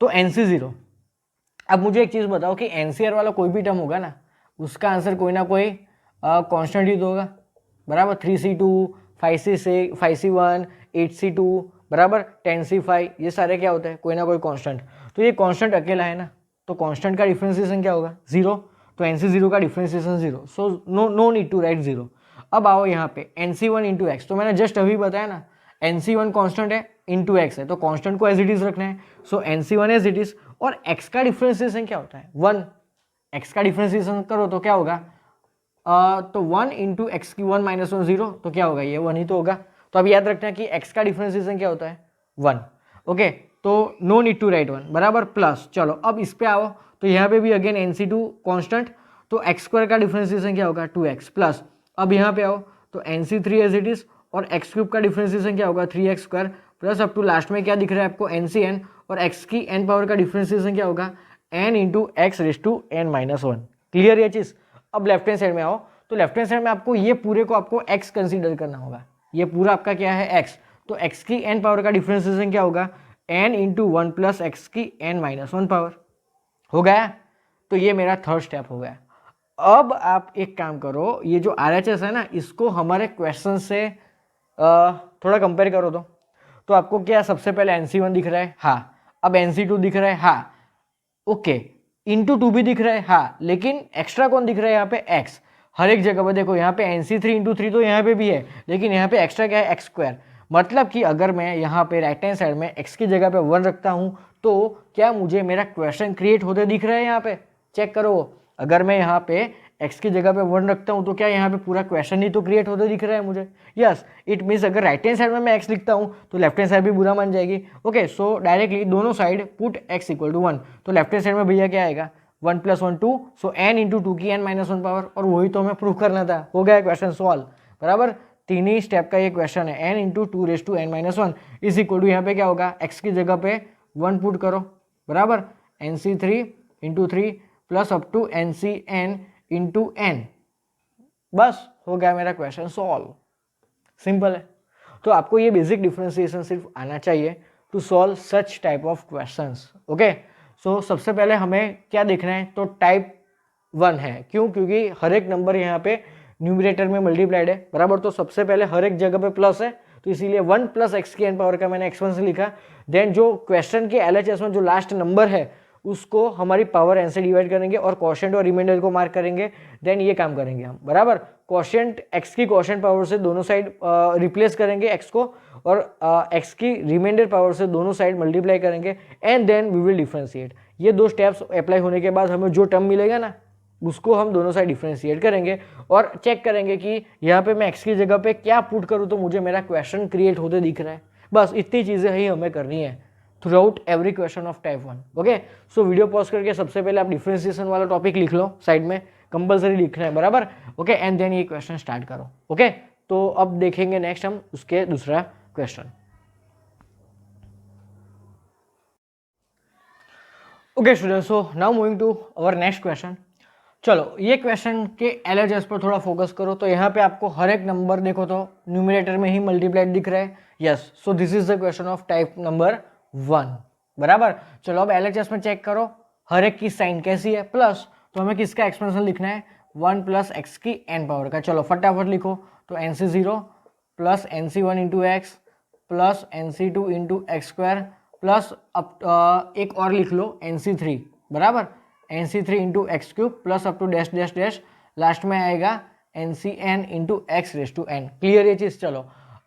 तो NC0, अब मुझे एक चीज़ बताओ कि NCR वाला कोई भी टर्म होगा ना, उसका आंसर कोई ना कोई कॉन्स्टेंट ही तो होगा, बराबर। 3C2, 5C1, 8C2, बराबर 10C5, ये सारे क्या होते हैं, कोई ना कोई कांस्टेंट। तो ये कांस्टेंट अकेला है ना, तो कांस्टेंट का डिफरेंशिएशन क्या होगा, 0। तो NC0 का differentiation 0, so no need to write 0। अब आओ यहाँ पे NC1 इंटू एक्स, तो मैंने जस्ट अभी बताया ना NC1 कांस्टेंट है इंटू एक्स है, तो कांस्टेंट को एज इट इज रखना है। सो NC1 एज इट इज, और x का डिफरेंशिएशन क्या होता है, 1। x का डिफरेंशिएशन करो तो क्या होगा, तो 1 इंटू एक्स की 1 माइनस 1 0, तो क्या होगा, ये 1 ही तो होगा। तो अब याद रखना कि x का डिफरेंशिएशन क्या होता है, 1। ओके, तो नो नीड टू राइट 1, बराबर। प्लस, चलो अब इस पे आओ, तो यहाँ पे भी अगेन NC2 कांस्टेंट, तो x स्क्वायर का डिफरेंशिएशन क्या होगा, 2x। प्लस अब यहाँ पे आओ तो NC3 एज इट इज, और x क्यूब का डिफरेंशिएशन क्या होगा, 3x square. Plus up to last में क्या दिख रहा है आपको, NCn, और x की n पावर का डिफरेंशिएशन क्या होगा, n into x raise to n minus 1। Clear ये चीज़। अब लेफ्ट हैंड साइड में आओ, तो लेफ्ट हैंड साइड में आपको ये पूरे को आपको x कंसीडर करना होगा, ये पूरा आपका क्या है x। तो x की n पावर का डिफरेंशिएशन क्या होगा, n इंटू 1 प्लस एक्स की n माइनस 1 पावर। हो गया, तो ये मेरा थर्ड स्टेप हो गया। अब आप एक काम करो, ये जो RHS है ना, इसको हमारे क्वेश्चन से थोड़ा कंपेयर करो तो आपको क्या सबसे पहले NC1 दिख रहा है, हाँ। अब NC2 दिख रहा है, हाँ, ओके। इंटू 2 भी दिख रहा है, हाँ, लेकिन एक्स्ट्रा कौन दिख रहा है यहाँ पे, x। हर एक जगह पर देखो, यहाँ पे NC3 इंटू 3 तो यहाँ पे भी है, लेकिन यहाँ पे एक्स्ट्रा क्या है, x स्क्वायर। मतलब कि अगर मैं यहाँ पे राइट हैंड साइड में x की जगह पे 1 रखता हूँ, तो क्या मुझे मेरा क्वेश्चन क्रिएट होते दिख रहा है, यहाँ पे चेक करो। अगर मैं यहाँ पे x की जगह पे 1 रखता हूँ, तो क्या यहाँ पे पूरा क्वेश्चन ही तो क्रिएट होते दिख रहा है मुझे। यस, इट मीन्स अगर राइट हैंड साइड में मैं x लिखता हूँ, तो लेफ्ट हैंड साइड भी बुरा मान जाएगी। ओके, सो डायरेक्टली दोनों side put x equal to 1, तो लेफ्ट हैंड साइड में भैया क्या आएगा, 1 प्लस 1 2, सो n इंटू 2 की n माइनस 1 पावर, और वही तो हमें प्रूव करना था। हो गया क्वेश्चन सॉल्व, बराबर। तीन ही स्टेप का ये क्वेश्चन है, n into 2 raise to n minus 1 is equal to, यहाँ पे क्या होगा, x की जगह पे 1 पुट करो, बराबर। NC3 into 3 plus up to NCn into n, बस हो गया मेरा क्वेश्चन सॉल्व। सिंपल है। तो आपको ये बेसिक डिफरेंशिएशन सिर्फ आना चाहिए to solve such type of questions. Okay, so सबसे पहले हमें क्या देखना है, तो टाइप 1 है। क्यों, क्योंकि हर एक नंबर यहाँ पे न्यूमरेटर में मल्टीप्लाइड है, बराबर। तो सबसे पहले हर एक जगह पे प्लस है, तो इसीलिए 1 प्लस एक्स की n पावर का मैंने x1 से लिखा। देन जो क्वेश्चन के LHS में जो लास्ट नंबर है, उसको हमारी पावर n से डिवाइड करेंगे और क्वोशिएंट और रिमाइंडर को मार्क करेंगे। देन ये काम करेंगे हम, बराबर। क्वोशिएंट x की क्वोशिएंट पावर से दोनों साइड रिप्लेस करेंगे x को, और x की रिमाइंडर पावर से दोनों साइड मल्टीप्लाई करेंगे, and then we will differentiate. ये दो स्टेप्स अप्लाई होने के बाद हमें जो टर्म मिलेगा ना, उसको हम दोनों साइड डिफरेंशिएट करेंगे और चेक करेंगे कि यहाँ पे मैं x की जगह पे क्या पुट करूँ तो मुझे मेरा क्वेश्चन क्रिएट होते दिख रहा है। बस इतनी चीज़ें ही हमें करनी है through out every question of type 1। Okay, so video pause करके सबसे पहले आप डिफरेंशिएशन वाला टॉपिक लिख लो, साइड में कंपलसरी लिखना है, बराबर। ओके, एंड देन ये क्वेश्चन स्टार्ट करो। ओके, तो अब देखेंगे नेक्स्ट हम उसके दूसरा question. Okay students, so now moving to our next question. चलो, ये क्वेश्चन के LHS पर थोड़ा फोकस करो। तो यहाँ पे आपको हर एक नंबर देखो तो न्यूमरेटर में ही मल्टीप्लाइड दिख रहा है। Yes, so this is the question of type number 1, बराबर। चलो अब LHS में चेक करो हर एक की साइन कैसी है, प्लस। तो हमें किसका एक्सपेंशन लिखना है, 1 प्लस एक्स की n पावर का। चलो फटाफट लिखो, तो NC0 plus NC1 into x plus NC2 into x square plus अब एक और लिख लो NC3, बराबर। NC3 into x cube plus up to dash dash dash, last में आएगा NCn into x raise to n। Clear ये चीज़। चलो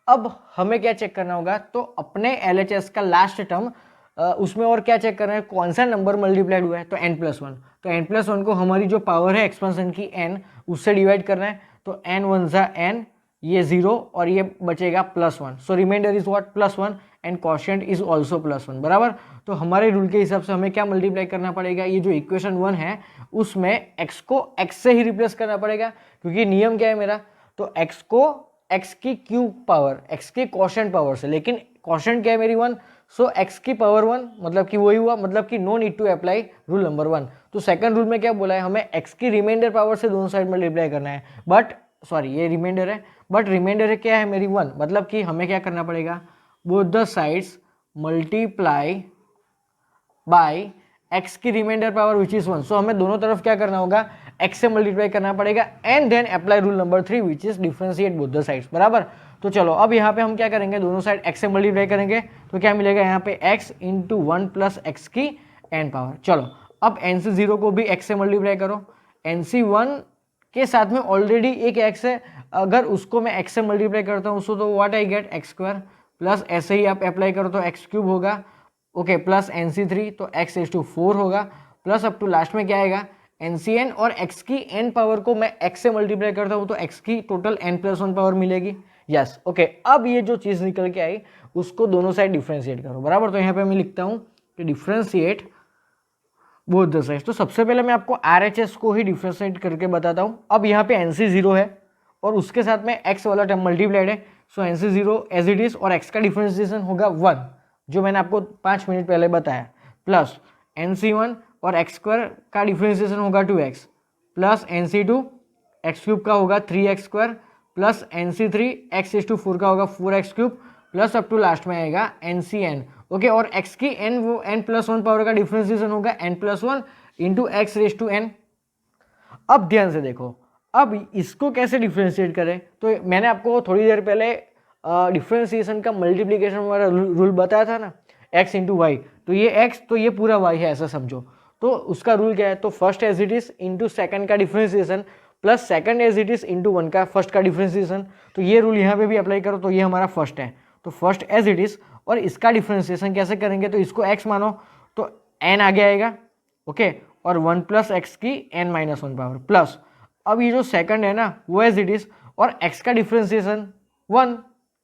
अब हमें क्या चेक करना होगा, तो अपने LHS का लास्ट टर्म उसमें और क्या चेक करना है, कौन सा नंबर मल्टीप्लाइड हुआ है, तो n+1। तो n+1 को हमारी जो पावर है एक्सपेंशन की n, उससे डिवाइड करना है। तो n 1 ज़ा n, ये 0 और ये बचेगा +1। So remainder is what, +1, and quotient is also +1, बराबर। तो हमारे रूल के हिसाब से हमें क्या मल्टीप्लाई करना पड़ेगा, ये जो इक्वेशन 1 है उसमें x को x से ही रिप्लेस करना पड़ेगा, क्योंकि नियम क्या है मेरा, तो x को x की क्यूब पावर, x की क्वोशिएंट पावर से, लेकिन क्वोशिएंट क्या है मेरी 1, सो x की पावर 1, मतलब कि वही हुआ, मतलब कि no need to apply rule number 1। तो सेकंड रूल में क्या बोला है, हमें x की रिमाइंडर पावर से दोनों साइड मल्टीप्लाई करना है, बट सॉरी ये रिमाइंडर है, बट रिमाइंडर क्या है मेरी 1, मतलब कि हमें क्या करना पड़ेगा, both the sides multiply by x की रिमाइंडर पावर विच इज 1। सो हमें दोनों तरफ क्या करना होगा, x से मल्टीप्लाई करना पड़ेगा and then apply rule number 3 which is differentiate both the sides, बराबर। तो चलो अब यहाँ पे हम क्या करेंगे, दोनों साइड x से मल्टीप्लाई करेंगे तो क्या मिलेगा यहाँ पे x इंटू 1 प्लस एक्स की n पावर। चलो अब NC0 को भी x से मल्टीप्लाई करो, NC1 के साथ में ऑलरेडी एक x है, अगर उसको मैं x से मल्टीप्लाई करता हूँ तो what I get x square, plus ऐसे ही आप अप्लाई करो तो x क्यूब होगा, ओके, प्लस NC3 तो x इज टू 4 होगा, प्लस अप टू लास्ट में क्या आएगा NCn, और x की n पावर को मैं x से मल्टीप्लाई करता हूँ तो x की टोटल n+1 पावर मिलेगी। यस, ओके, अब ये जो चीज़ निकल के आई उसको दोनों साइड डिफ्रेंशिएट करो, बराबर। तो यहाँ पे मैं लिखता हूँ कि डिफ्रेंशिएट बोथ द साइड्स। तो सबसे पहले मैं आपको RHS को ही डिफ्रेंशिएट करके बताता हूँ। अब यहाँ पे NC0 है और उसके साथ में x वाला टर्म मल्टीप्लाइड है, सो NC0 एज इट इज, और x का डिफ्रेंशिएशन होगा 1 जो मैंने आपको 5 मिनट पहले बताया, प्लस NC1 और x स्क्वायर का डिफ्रेंशिएशन होगा 2x, plus NC2 x cube का होगा 3x square, plus NC3 x is to 4 का होगा 4x cube, plus up to last में आएगा NCn, ओके, और x की n वो n+1 पावर का डिफ्रेंशिएशन होगा n+1 into x raise to n। अब ध्यान से देखो, अब इसको कैसे डिफ्रेंशिएट करें, तो मैंने आपको थोड़ी देर पहले डिफ्रेंशिएशन का मल्टीप्लीकेशन वाला रूल बताया था ना, x इंटू वाई, तो ये x तो ये पूरा y है ऐसा समझो। तो उसका रूल क्या है, तो first as it is into second का differentiation plus second as it is into 1 का फर्स्ट का डिफ्रेंशिएशन। तो ये रूल यहाँ पे भी अप्लाई करो, तो ये हमारा फर्स्ट है, तो फर्स्ट एज इट इज, और इसका डिफ्रेंशिएशन कैसे करेंगे, तो इसको x मानो तो n आगे आएगा, ओके, और 1 प्लस एक्स की n-1 पावर, प्लस अब ये जो सेकंड है ना वो एज इट इज, और x का डिफ्रेंशिएशन 1,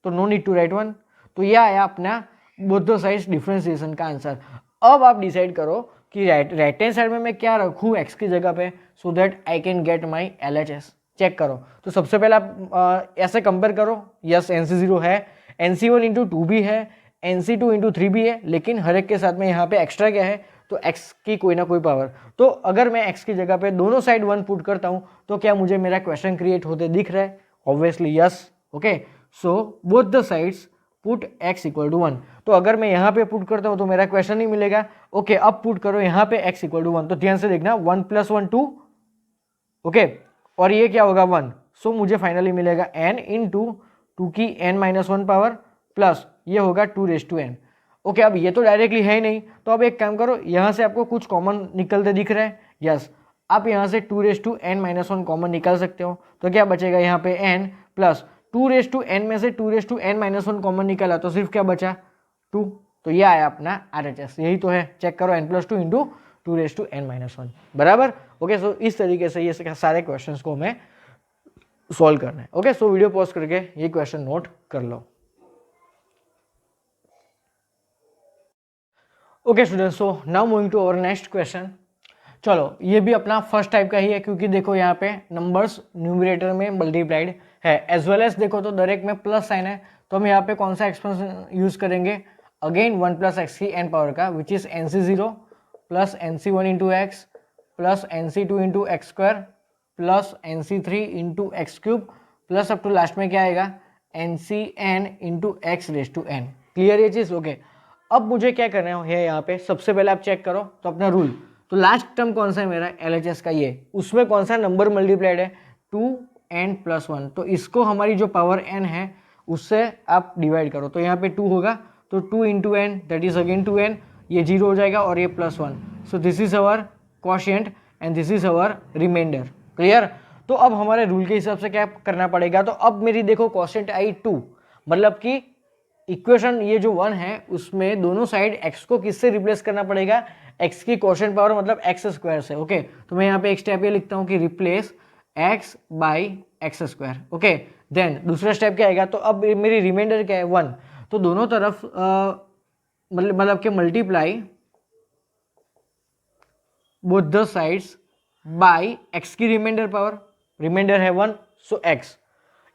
तो नो नीड टू राइट 1। तो ये आया अपना बोथ द साइड्स डिफ्रेंशिएशन का आंसर। अब आप डिसाइड करो कि राइट हैंड साइड में मैं क्या रखूँ x की जगह पे, so that I can get my LHS। Check करो, तो सबसे पहले आप ऐसे कंपेयर करो, यस NC0 है, NC1 इंटू 2 भी है, NC2 इंटू 3 भी है, लेकिन हर एक के साथ में यहाँ पे एक्स्ट्रा क्या है, तो x की कोई ना कोई पावर। तो अगर मैं x की जगह पे दोनों साइड 1 पुट करता हूँ तो क्या मुझे मेरा क्वेश्चन क्रिएट होते दिख रहा है, obviously yes, okay. So both the sides put x equal to 1। तो अगर मैं यहाँ पे पुट करता हूँ तो मेरा क्वेश्चन नहीं मिलेगा, ओके। अब पुट करो यहाँ पे x इक्वल टू 1, तो ध्यान से देखना 1 प्लस 1 2, ओके, और ये क्या होगा 1, सो मुझे फाइनली मिलेगा n इंटू 2 की n-1 पावर, प्लस ये होगा 2 रेज टू n, ओके। अब ये तो डायरेक्टली है ही नहीं, तो अब एक काम करो, यहाँ से आपको कुछ कॉमन निकलते दिख रहा है, यस, आप यहाँ से 2 रेज टू n-1 कॉमन निकाल सकते हो, तो क्या बचेगा यहाँ पे n, plus 2 raise to n में से 2 रेज टू n-1 कॉमन निकाला तो सिर्फ क्या बचा 2, तो ये आया अपना RHS, यही तो है, चेक करो n+2 into 2 raise to n-1, बराबर, ओके। सो इस तरीके से ये सारे क्वेश्चंस को हमें सॉल्व करना है, ओके। सो वीडियो पॉज करके ये क्वेश्चन नोट कर लो। Okay students, so now moving to our next question. चलो ये भी अपना फर्स्ट टाइप का ही है, क्योंकि देखो यहाँ पे नंबर्स न्यूमरेटर में मल्टीप्लाइड है, एज वेल एज देखो तो डायरेक्ट में प्लस साइन है, तो हम यहाँ पे कौन सा एक्सपेंशन यूज करेंगे, अगेन 1 प्लस एक्स की n पावर का, which is NC0 plus NC1 into x plus NC2 into x square plus NC3 into x cube, plus up to last में क्या आएगा NCn into x raise to n। Clear ये चीज़, okay. अब मुझे क्या करना है यहाँ पे, सबसे पहले आप चेक करो तो अपना रूल, तो लास्ट टर्म कौन सा है मेरा LHS का, ये उसमें कौन सा नंबर मल्टीप्लाइड है 2n+1, तो इसको हमारी जो पावर n है उससे आप डिवाइड करो, तो यहाँ पे 2 होगा, तो 2 into n that is again 2n, ये 0 हो जाएगा और ये +1, so this is our quotient and this is our remainder. Clear, तो अब हमारे रूल के हिसाब से क्या करना पड़ेगा, तो अब मेरी देखो क्वोशिएंट आई 2, मतलब कि इक्वेशन ये जो 1 है उसमें दोनों साइड x को किससे रिप्लेस करना पड़ेगा, x की क्वोशिएंट पावर मतलब x स्क्वायर से, ओके। तो मैं यहाँ पे एक स्टेप ये लिखता हूँ कि replace x by x square, okay. Then दूसरा स्टेप क्या आएगा, तो अब मेरी रिमाइंडर क्या है 1, तो दोनों तरफ मतलब कि multiply both the sides by x की रिमाइंडर पावर, रिमाइंडर है 1, सो x।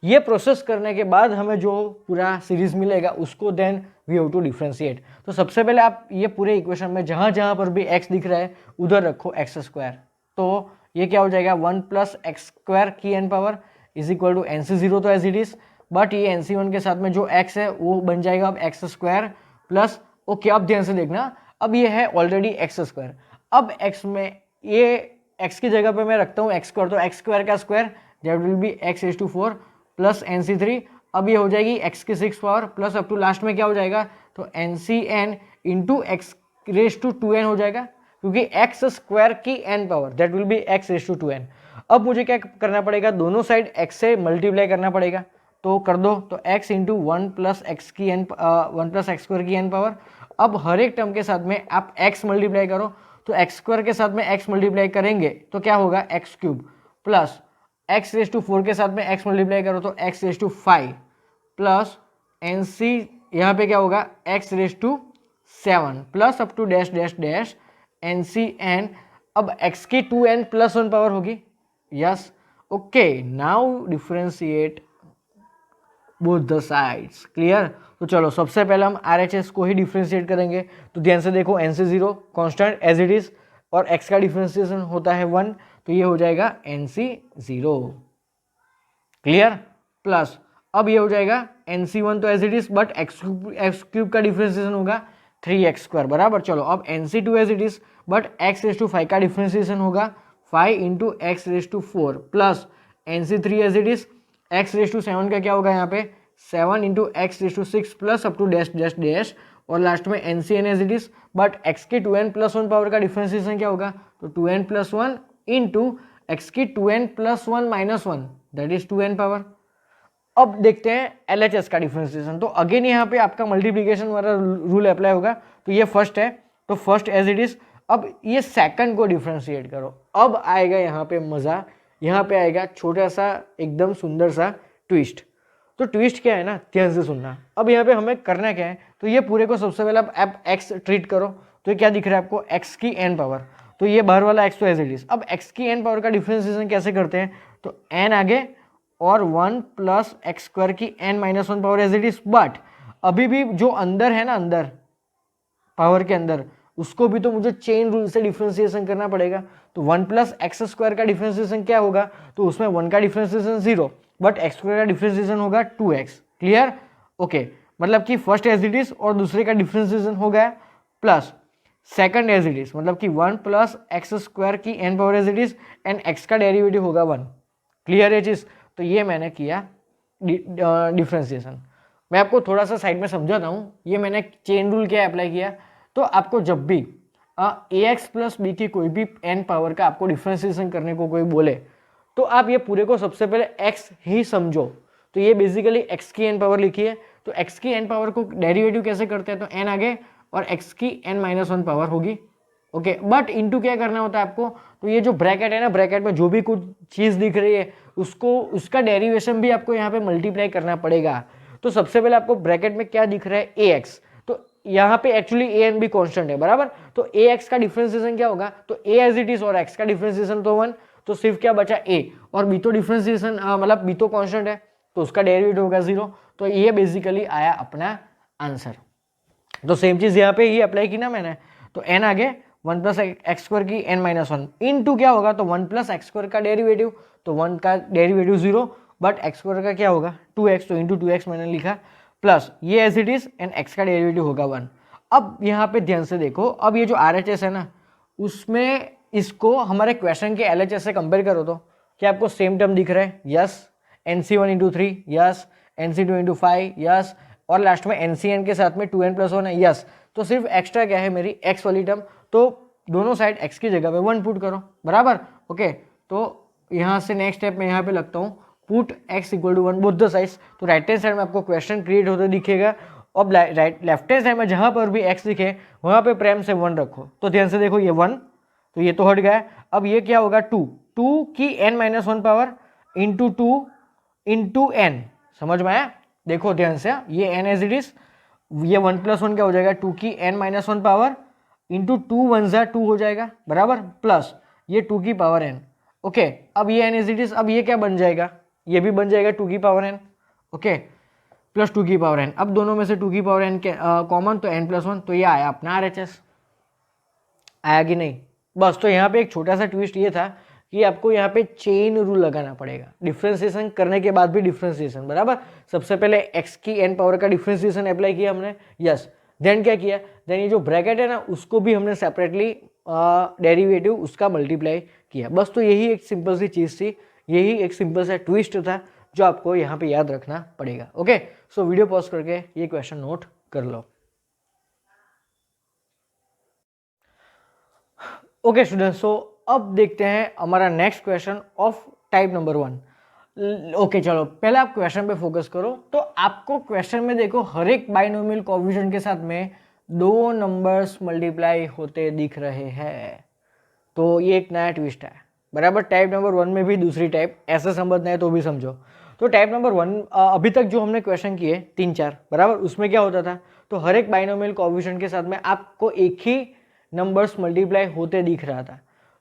ये प्रोसेस करने के बाद हमें जो पूरा सीरीज मिलेगा उसको then we have to differentiate. तो सबसे पहले आप ये पूरे इक्वेशन में जहाँ जहाँ पर भी x दिख रहा है उधर रखो एक्स स्क्वायर, तो ये क्या हो जाएगा 1 प्लस एक्स स्क्वायर की n power is equal to NC0 तो एज इट इज, बट ये NC1 के साथ में जो x है वो बन जाएगा अब एक्स स्क्वायर प्लस, ओके अब ध्यान से देखना, अब ये है ऑलरेडी एक्स स्क्वायर, अब x में ये x की जगह पे मैं रखता हूँ एक्स स्क्वायर, तो एक्स स्क्वायर का square that will be x⁴ plus NC3, अब ये हो जाएगी x की 6 power plus up to last में क्या हो जाएगा, तो NCn इंटू x⁻² हो जाएगा, क्योंकि x स्क्वायर की n power that will B x⁻²n। अब मुझे क्या करना पड़ेगा, दोनों साइड x से मल्टीप्लाई करना पड़ेगा, तो कर दो, तो x इंटू 1 प्लस एक्स की n 1 प्लस एक्स स्क्वायर की n पावर। अब हर एक टर्म के साथ में आप x मल्टीप्लाई करो, तो एक्स स्क्वायर के साथ में x मल्टीप्लाई करेंगे तो क्या होगा x³ प्लस x⁴ के साथ में x मल्टीप्लाई करो तो x⁵ प्लस NC यहाँ पे क्या होगा x⁷ plus up to dash dash dash NCn, अब x की 2n प्लस 1 पावर होगी, yes okay, now differentiate both the sides, clear. तो चलो सबसे पहले हम RHS को ही डिफरेंशिएट करेंगे, तो ध्यान से देखो NC0 constant as it is और x का डिफरेंशिएशन होता है 1, तो ये हो जाएगा NC0, क्लियर, प्लस अब ये हो जाएगा NC1 तो as it is, but x³ का डिफरेंशिएशन होगा 3x² बराबर। चलो अब NC2 as it is, but x⁵ का डिफरेंशिएशन होगा 5 into x⁴ plus NC3 as it is, x⁷ का क्या होगा यहाँ पे 7 into x⁶ plus up to dash dash dash और लास्ट में NCn as it is, but x की 2n प्लस 1 पावर का डिफरेंशिएशन क्या होगा, तो 2n प्लस 1 इंटू x की 2n plus 1 minus 1 that is 2n power. अब देखते हैं LHS का डिफरेंशिएशन, तो अगेन यहाँ पे आपका मल्टीप्लीकेशन वाला रूल अप्लाई होगा, तो ये फर्स्ट है तो फर्स्ट एज इट इज, अब ये सेकंड को डिफरेंशिएट करो, अब आएगा यहाँ पे मजा, यहाँ पे आएगा छोटा सा एकदम सुंदर सा ट्विस्ट। तो ट्विस्ट क्या है ना, ध्यान से सुनना, अब यहाँ पे हमें करना क्या है, तो ये पूरे को सबसे पहले आप x ट्रीट करो, तो ये क्या दिख रहा है आपको x की n पावर, तो ये बाहर वाला x तो एज इट इज। अब x की n पावर का डिफरेंशिएशन कैसे करते हैं, तो n आगे और 1 प्लस x² की n-1 power as it is, but अभी भी जो अंदर है ना, अंदर पावर के अंदर, उसको भी तो मुझे चेन रूल से डिफरेंशिएशन करना पड़ेगा, तो 1 प्लस x² का डिफरेंशिएशन क्या होगा, तो उसमें 1 का डिफरेंशिएशन 0, बट x² का डिफरेंशिएशन होगा 2x, क्लियर, ओके, मतलब कि फर्स्ट एज इट इज और दूसरे का डिफरेंशिएशन हो गया, plus second as it is, मतलब कि 1 प्लस x² की n power as it is and x का डेरिवेटिव होगा 1, क्लियर है चीज। तो ये मैंने किया डिफरेंशिएशन। मैं आपको थोड़ा सा साइड में समझाता हूँ, ये मैंने चेन रूल क्या अप्लाई किया, तो आपको जब भी ax प्लस बी की कोई भी n पावर का आपको डिफरेंशिएशन करने को कोई बोले, तो आप ये पूरे को सबसे पहले x ही समझो, तो ये बेसिकली x की n पावर लिखी है, तो x की n पावर को डेरिवेटिव कैसे करते हैं, तो n आगे और x की n-1 पावर होगी, ओके, बट इनटू क्या करना होता है आपको, तो ये जो ब्रैकेट है ना, ब्रैकेट में जो भी कुछ चीज दिख रही है उसको, उसका डेरिवेशन भी आपको यहाँ पे मल्टीप्लाई करना पड़ेगा। तो सबसे पहले आपको ब्रैकेट में क्या दिख रहा है ax, तो यहाँ पे actually a and b constant है बराबर, तो ax का डिफरेंशिएशन क्या होगा, तो a एज इट इज और x का डिफरेंशिएशन तो 1, तो सिर्फ क्या बचा a, और b तो डिफरेंशिएशन मतलब b तो कांस्टेंट है तो उसका डेरिवेटिव होगा 0, तो ये बेसिकली आया अपना आंसर। तो सेम चीज यहाँ पे ही अप्लाई की ना मैंने, तो n आगे 1 प्लस x² की n-1 इनटू क्या होगा, तो 1 प्लस x² का डेरिवेटिव, तो 1 का डेरिवेटिव 0, बट x² का क्या होगा 2x, तो इंटू 2x मैंने लिखा, प्लस ये as it is and x का डेरिवेटिव होगा 1। अब यहाँ पे ध्यान से देखो, अब ये जो RHS है ना, उसमें इसको हमारे क्वेश्चन के LHS से कंपेयर करो, तो क्या आपको सेम टर्म दिख रहा है, yes, NC1 into 3 yes, NC2 into 5 yes, और लास्ट में NCn के साथ में 2n प्लस 1 है, यस, तो सिर्फ एक्स्ट्रा क्या है मेरी x वाली टर्म, तो दोनों साइड x की जगह पे 1 पुट करो बराबर, ओके, तो यहाँ से नेक्स्ट स्टेप में यहाँ पे लगता हूँ put x equal to 1 both the sides, तो राइट हैंड साइड में आपको क्वेश्चन क्रिएट होते दिखेगा, और लेफ्ट हैंड साइड में जहाँ पर भी x दिखे वहाँ पे प्रेम से 1 रखो, तो ध्यान से देखो ये 1, तो ये तो हट गया, अब ये क्या होगा 2 की n-1 power into 2 into n, समझ में आया, देखो ध्यान से, ये n एज इट इज, ये 1 प्लस 1 क्या हो जाएगा 2 की n-1 पावर इंटू 2 1 जा 2 हो जाएगा बराबर, प्लस ये 2 की पावर n, ओके, अब ये n एज इट इज, अब ये क्या बन जाएगा, ये भी बन जाएगा 2 की पावर n, ओके, प्लस 2 की पावर n, अब दोनों में से 2 की पावर n कॉमन, तो n प्लस 1, तो ये आया अपना RHS, आया कि नहीं, बस। तो यहाँ पे एक छोटा सा ट्विस्ट ये था कि आपको यहाँ पे चेन रूल लगाना पड़ेगा, डिफ्रेंसिएशन करने के बाद भी डिफ्रेंसिएशन, बराबर। सबसे पहले एक्स की एन पावर का डिफ्रेंसिएशन अप्लाई किया हमने, यस। देन क्या किया, देन ये जो ब्रैकेट है ना उसको भी हमने सेपरेटली डेरिवेटिव उसका मल्टीप्लाई किया, बस। तो यही एक सिंपल सी चीज़ थी, यही एक सिंपल सा ट्विस्ट था जो आपको यहाँ पे याद रखना पड़ेगा। ओके, सो वीडियो पॉज करके ये क्वेश्चन नोट कर लो। ओके स्टूडेंट्स, सो अब देखते हैं हमारा next question of type number 1। Okay चलो, पहले आप क्वेश्चन पे फोकस करो। तो आपको क्वेश्चन में देखो हर एक बाइनोमियल कोएफिशिएंट के साथ में दो नंबर्स मल्टीप्लाई होते दिख रहे हैं, तो ये एक नया ट्विस्ट है, बराबर। टाइप नंबर 1 में भी दूसरी टाइप, ऐसे समझना है तो भी समझो। तो टाइप नंबर 1 अभी तक जो हमने क्वेश्चन किए 3-4, बराबर, उसमें क्या होता था, तो हर एक बाइनोमियल कोएफिशिएंट के साथ में आपको एक ही नंबर्स मल्टीप्लाई होते दिख रहा था।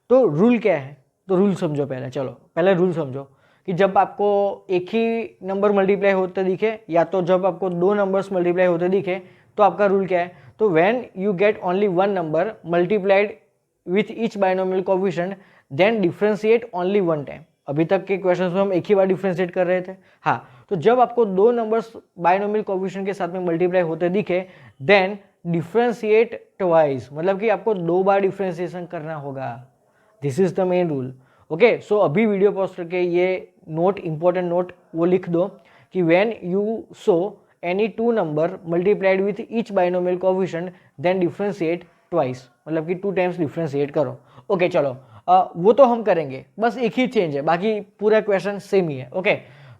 तो रूल क्या है, तो रूल समझो पहले, चलो पहले रूल समझो कि जब आपको एक ही नंबर मल्टीप्लाई होते दिखे या तो जब आपको दो नंबर्स मल्टीप्लाई होते दिखे तो आपका रूल क्या है, तो when you get only one number multiplied with each binomial coefficient then differentiate only one time. अभी तक के क्वेश्चन में हम एक ही बार डिफरेंशिएट कर रहे थे, हाँ। तो जब आपको दो नंबर्स बाइनोमियल कोएफिशिएंट के साथ में मल्टीप्लाई होते दिखे देन डिफरेंशिएट ट्वाइस, मतलब कि आपको दो बार डिफरेंशिएशन करना होगा। This is the main rule. Okay, so अभी वीडियो पॉज करके ये नोट, इंपॉर्टेंट नोट वो लिख दो कि when you so any two number multiplied with each binomial coefficient then differentiate twice, मतलब कि 2 टाइम्स डिफरेंशिएट करो। ओके चलो, वो तो हम करेंगे, बस एक ही चेंज है, बाकी पूरा क्वेश्चन सेम ही है। ओके,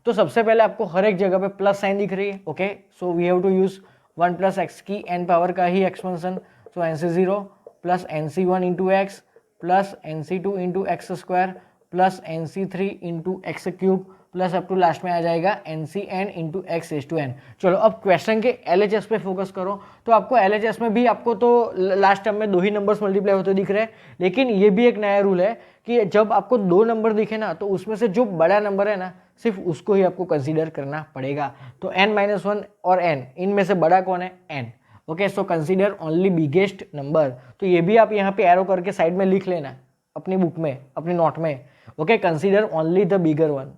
तो सबसे पहले आपको हर एक जगह पे प्लस साइन दिख रही है। Okay, so we have to use 1 plus x की एन पावर का ही expansion, so NC0 plus NC1 into x plus NC2 into x square plus NC3 into x cube plus up to last में आ जाएगा NCn into x raise to n. चलो अब question के LHS पे focus करो। तो आपको LHS में भी आपको तो लास्ट टर्म में दो ही नंबर्स मल्टीप्लाई होते दिख रहे हैं, लेकिन ये भी एक नया रूल है कि जब आपको दो नंबर दिखे ना तो उसमें से जो बड़ा नंबर है ना सिर्फ उसको ही आपको कंसीडर करना पड़ेगा। तो n-1 और n, इनमें से बड़ा कौन है, n। Okay, so consider only biggest number. तो ये भी आप यहाँ पे एरो करके साइड में लिख लेना अपनी बुक में, अपनी नोट में। Okay, consider only the bigger one,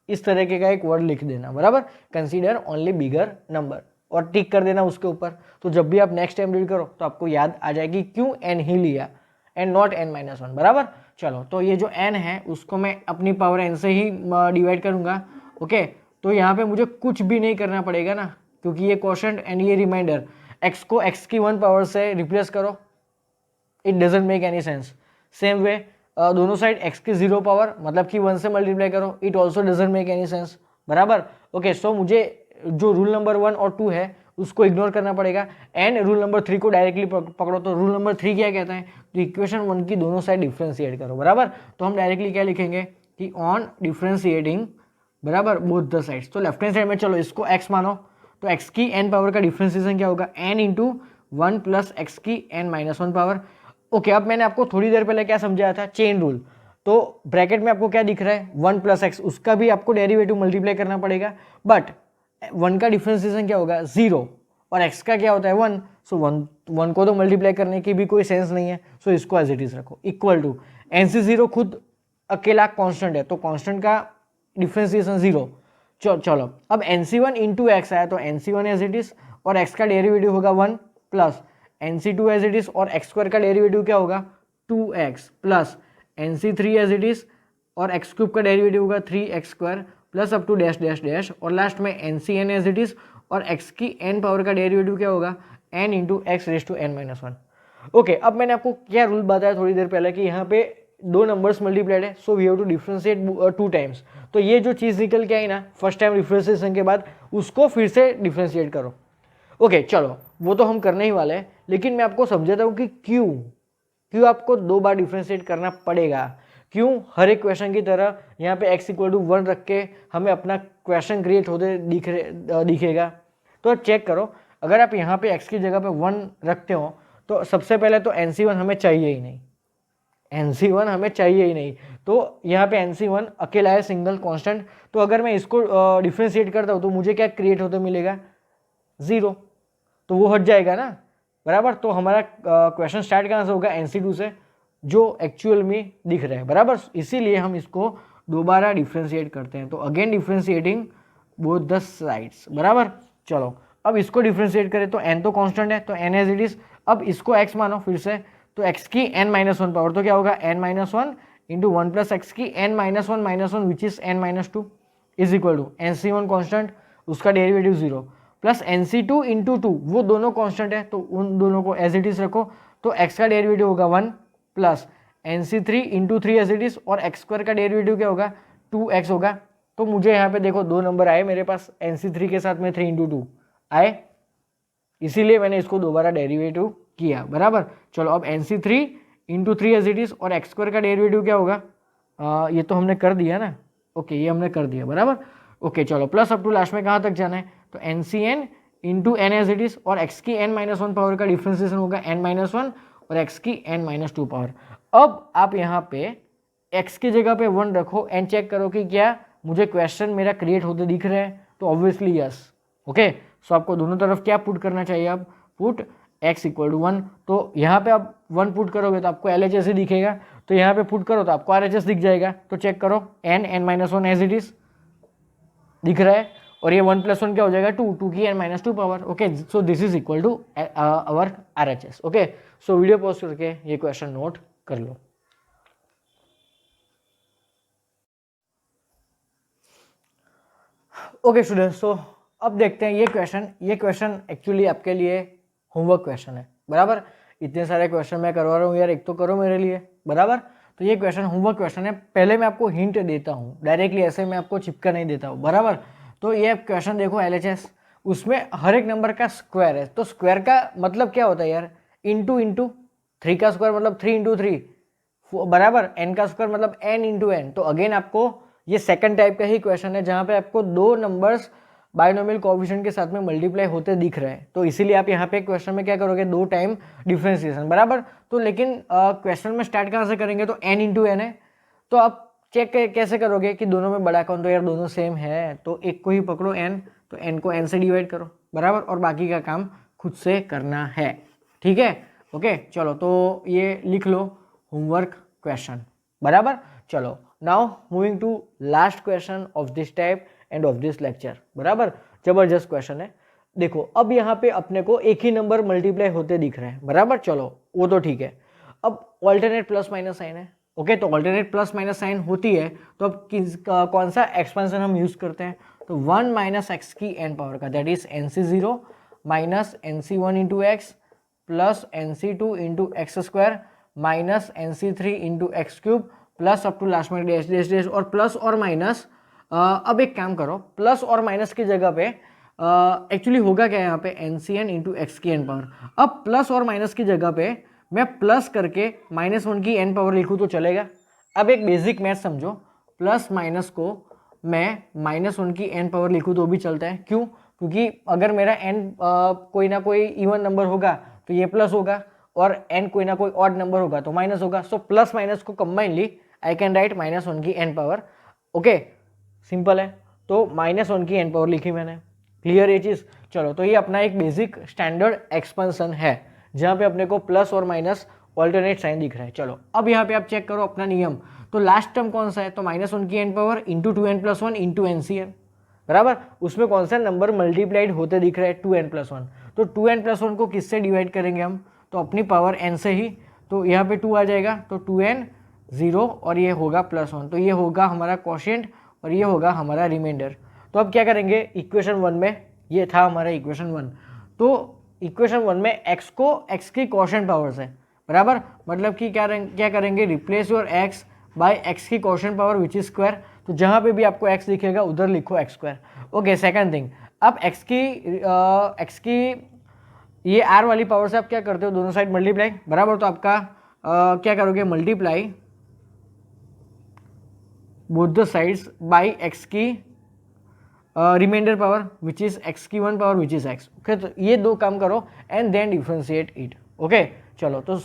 इस तरह का एक वर्ड लिख देना, बराबर। कंसीडर ओनली बिगर नंबर और टिक कर देना उसके ऊपर। तो जब भी आप नेक्स्ट टाइम रीड करो तो आपको याद आ जाएगी क्यों n ही लिया एंड नॉट n-1, बराबर। चलो, तो ये जो n है उसको मैं अपनी पावर n से ही डिवाइड करूंगा। ओके, तो यहाँ पे मुझे कुछ भी नहीं करना पड़ेगा ना, क्योंकि ये क्वोशंट एंड ये रिमाइंडर, x को x की 1 पावर से रिप्लेस करो, it doesn't make any sense. Same way दोनों साइड x की 0 पावर मतलब कि 1 से मल्टीप्लाई करो, it also doesn't make any sense, बराबर। ओके, सो मुझे जो रूल नंबर 1 और 2 है उसको इग्नोर करना पड़ेगा एंड रूल नंबर 3 को डायरेक्टली पकड़ो। तो रूल नंबर 3 क्या कहता है, तो इक्वेशन 1 की दोनों साइड डिफरेंशिएट करो, बराबर। तो हम डायरेक्टली क्या लिखेंगे कि ऑन डिफरेंशिएटिंग, बराबर, बोथ द साइड्स। तो लेफ्ट हैंड साइड में चलो इसको x मानो, तो x की n पावर का डिफरेंशिएशन क्या होगा, n इंटू 1 प्लस एक्स की n-1 पावर। ओके, अब मैंने आपको थोड़ी देर पहले क्या समझाया था, चेन रूल। तो ब्रैकेट में आपको क्या दिख रहा है 1 प्लस एक्स, उसका भी आपको डेरिवेटिव मल्टीप्लाई करना पड़ेगा, बट 1 का डिफरेंशिएशन क्या होगा 0 और x का क्या होता है 1। सो 1 को तो मल्टीप्लाई करने की भी कोई सेंस नहीं है, सो इसको एज इट इज रखो, इक्वल टू NC0 खुद अकेला कांस्टेंट है तो कांस्टेंट का डिफरेंशिएशन 0। चलो अब NC1 इंटू एक्स आया तो NC1 एज इट इज और x का डेरिवेटिव होगा 1 plus NC2 as it is और एक्स स्क्वायर का डेरिवेटिव क्या होगा 2x plus NC3 as it is और एक्स क्यूब का डेरिवेटिव होगा 3x square plus up to dash dash dash और लास्ट में NCn एज इट इज और x की n पावर का डेरिवेटिव क्या होगा n into x raise to n-1। Okay, अब मैंने आपको क्या रूल बताया थोड़ी देर पहले कि यहाँ पे दो नंबर्स मल्टीप्लाइड है, so we have to differentiate 2 times. तो ये जो चीज़ निकल के आई ना फर्स्ट टाइम डिफरेंशिएशन के बाद, उसको फिर से डिफरेंशिएट करो। ओके, चलो वो तो हम करने ही वाले हैं, लेकिन मैं आपको समझाता हूँ कि क्यों आपको 2 बार डिफरेंशिएट करना पड़ेगा, क्यों हर एक क्वेश्चन की तरह यहाँ पे x इक्वल टू 1 रख के हमें अपना क्वेश्चन क्रिएट होते दिखेगा। तो चेक करो, अगर आप यहाँ पे x की जगह पे 1 रखते हो तो सबसे पहले तो NC1 हमें चाहिए ही नहीं, NC1 हमें चाहिए ही नहीं। तो यहाँ पे NC1 अकेला है, सिंगल कांस्टेंट। तो अगर मैं इसको डिफरेंशिएट करता हूँ तो मुझे क्या क्रिएट होते मिलेगा 0, तो वो हट जाएगा ना, बराबर। तो हमारा क्वेश्चन स्टार्ट कहाँ से होगा NC2 से, जो एक्चुअल में दिख रहा है, बराबर। इसीलिए हम इसको दोबारा डिफ्रेंशिएट करते हैं। तो again differentiating both the sides, बराबर। चलो अब इसको डिफ्रेंशिएट करें तो n तो कांस्टेंट है, तो n एज इट इज। अब इसको x मानो फिर से, तो x की n-1 पावर, तो क्या होगा n-1 इंटू 1 प्लस एक्स की n-1 which is n-2 is equal to nc1 constant, उसका डेरिवेटिव 0 प्लस nc2 इंटू 2, वो दोनों कॉन्स्टेंट है तो उन दोनों को एज इट इज रखो। तो x का डेरिवेटिव होगा 1 plus nc3 into 3 as it is, और x स्क्वायर का डेरिवेटिव क्या होगा 2x होगा। तो मुझे यहाँ पे देखो 2 नंबर आए मेरे पास, nc3 के साथ में 3 इंटू 2 आए, इसीलिए मैंने इसको दोबारा डेरिवेटिव किया, बराबर। चलो अब nc3 into 3 as it is, और एक्स स्क्वायर का डेरिवेटिव क्या होगा, ये तो हमने कर दिया ना, ओके ये हमने कर दिया, बराबर। ओके चलो प्लस अप टू लास्ट में कहाँ तक जाना है, तो ncn into n as it is, और x की n-1 पावर का डिफ्रेंसिएशन होगा n-1 और x की n-2 पावर। अब आप यहाँ पे x की जगह पे 1 रखो एंड चेक करो कि क्या मुझे क्वेश्चन मेरा क्रिएट होते दिख रहे हैं, तो ऑब्वियसली यस। ओके सो आपको दोनों तरफ क्या पुट करना चाहिए, आप पुट x इक्वल टू 1। तो यहाँ पे आप 1 पुट करोगे तो आपको LHS ही दिखेगा, तो यहाँ पे पुट करो तो आपको RHS दिख जाएगा। तो चेक करो n-1 एज इट इज दिख रहा है, और ये 1 प्लस 1 क्या हो जाएगा 2 की n-2 power. Okay so this is equal to our RHS। Okay so video pause करके ये क्वेश्चन नोट कर लो। ओके स्टूडेंट्स, सो अब देखते हैं ये क्वेश्चन एक्चुअली आपके लिए होमवर्क क्वेश्चन है, बराबर। इतने सारे क्वेश्चन मैं करवा रहा हूँ यार, एक तो करो मेरे लिए, बराबर। तो ये क्वेश्चन होमवर्क क्वेश्चन है, पहले मैं आपको हिंट देता हूँ, डायरेक्टली ऐसे मैं आपको चिपका नहीं देता हूँ, बराबर। तो ये क्वेश्चन देखो LHS, उसमें हर एक नंबर का स्क्वायर है, तो स्क्वायर का मतलब क्या होता है यार, इंटू 3 का स्क्वायर मतलब 3 इंटू 3, बराबर। n का स्क्वायर मतलब n इंटू एन। तो अगेन आपको ये सेकंड टाइप का ही क्वेश्चन है जहाँ पे आपको 2 नंबर्स बाइनोमियल कोएफिशिएंट के साथ में मल्टीप्लाई होते दिख रहे हैं, तो इसीलिए आप यहाँ पे क्वेश्चन में क्या करोगे 2 टाइम डिफ्रेंसिएशन, बराबर। तो लेकिन क्वेश्चन में स्टार्ट कहाँ से करेंगे, तो n इंटू एन है, तो आप चेक कैसे करोगे कि दोनों में बड़ा कौन, तो यार दोनों सेम है, तो एक को ही पकड़ो n, तो n को n से डिवाइड करो, बराबर, और बाकी का काम खुद से करना है, ठीक है। ओके चलो तो ये लिख लो होमवर्क क्वेश्चन, बराबर। चलो now moving to last question of this type and of this lecture, बराबर। जबरदस्त क्वेश्चन है। देखो अब यहाँ पे अपने को एक ही नंबर मल्टीप्लाई होते दिख रहे हैं, बराबर। चलो वो तो ठीक है, अब ऑल्टरनेट प्लस माइनस साइन है, ओके। तो ऑल्टरनेट प्लस माइनस साइन होती है, तो अब कौन सा एक्सपेंशन हम यूज करते हैं, तो 1 माइनस एक्स की n पावर का, that is nc0 minus nc1 into x plus nc2 into x square minus nc3 into x cube plus up to last में डैश डैश डैश, और प्लस और minus. अब एक काम करो, प्लस और माइनस की जगह पे एक्चुअली होगा क्या यहाँ पे ncn इंटू एक्स की n पावर। अब प्लस और माइनस की जगह पे मैं प्लस करके -1 की n पावर लिखूँ तो चलेगा। अब एक बेसिक मैथ समझो, प्लस माइनस को मैं -1 की n पावर लिखूँ तो भी चलता है, क्यों, क्योंकि अगर मेरा n कोई ना कोई इवन नंबर होगा तो ये प्लस होगा, और n कोई ना कोई ऑड नंबर होगा तो माइनस होगा। सो प्लस माइनस को कंबाइनली आई कैन राइट -1 की n पावर, ओके सिंपल है। तो -1 की n पावर लिखी मैंने, क्लियर ये चीज़। चलो तो ये अपना एक बेसिक स्टैंडर्ड एक्सपेंशन है जहाँ पे अपने को प्लस और माइनस ऑल्टरनेट साइन दिख रहा है। चलो अब यहाँ पे आप चेक करो अपना नियम, तो लास्ट टर्म कौन सा है, तो -1 की n power into 2n+1 into NCn, बराबर। उसमें कौन सा नंबर मल्टीप्लाइड होते दिख रहा है 2n+1, तो 2n+1 को किससे डिवाइड करेंगे हम, तो अपनी पावर n से ही, तो यहाँ पे 2 आ जाएगा, तो 2n 0 और ये होगा +1, तो ये होगा हमारा क्वोशिएंट और ये होगा हमारा रिमाइंडर। तो अब क्या करेंगे, इक्वेशन 1 में ये था हमारा इक्वेशन 1, तो इक्वेशन 1 में x को x की क्वोशिएंट पावर से, बराबर, मतलब कि क्या करेंगे, replace your x by x की quotient power which is square. तो जहाँ पे भी आपको x दिखेगा उधर लिखो x square. Okay second thing, अब x की ये r वाली पावर से आप क्या करते हो, दोनों साइड मल्टीप्लाई, बराबर। तो आपका क्या करोगे, multiply both the sides by x की remainder power which is x की 1 power which is x। Okay तो ये दो काम करो and then differentiate it. Okay चलो तो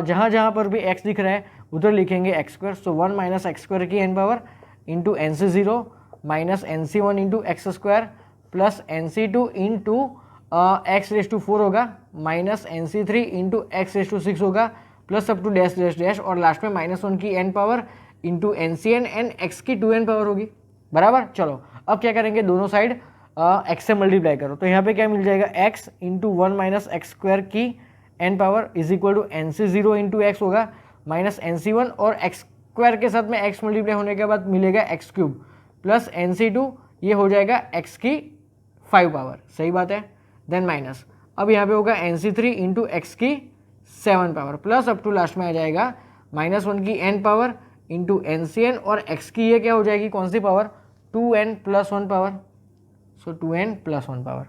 जहाँ जहाँ पर भी x दिख रहा है उधर लिखेंगे x square. So 1 minus x square की n power into nc0 minus nc1 into x square plus nc2 into x raise to 4 होगा minus nc3 into x raise to 6 होगा plus up to dash dash dash और last में -1 की n power into NCN and x की 2n power होगी, बराबर। चलो अब क्या करेंगे, दोनों साइड x से मल्टीप्लाई करो, तो यहाँ पे क्या मिल जाएगा, x into 1 minus x square की n power is equal to NC0 into x होगा माइनस NC1 और x स्क्वायर के साथ में x मल्टीप्लाई होने के बाद मिलेगा x क्यूब प्लस NC2, ये हो जाएगा x की 5 पावर, सही बात है। देन माइनस, अब यहाँ पे होगा NC3 इंटू एक्स की 7 power plus up to last में आ जाएगा -1 की n पावर इंटू NCN और x की ये क्या हो जाएगी, कौन सी power, 2n plus 1 power, so 2n plus 1 power.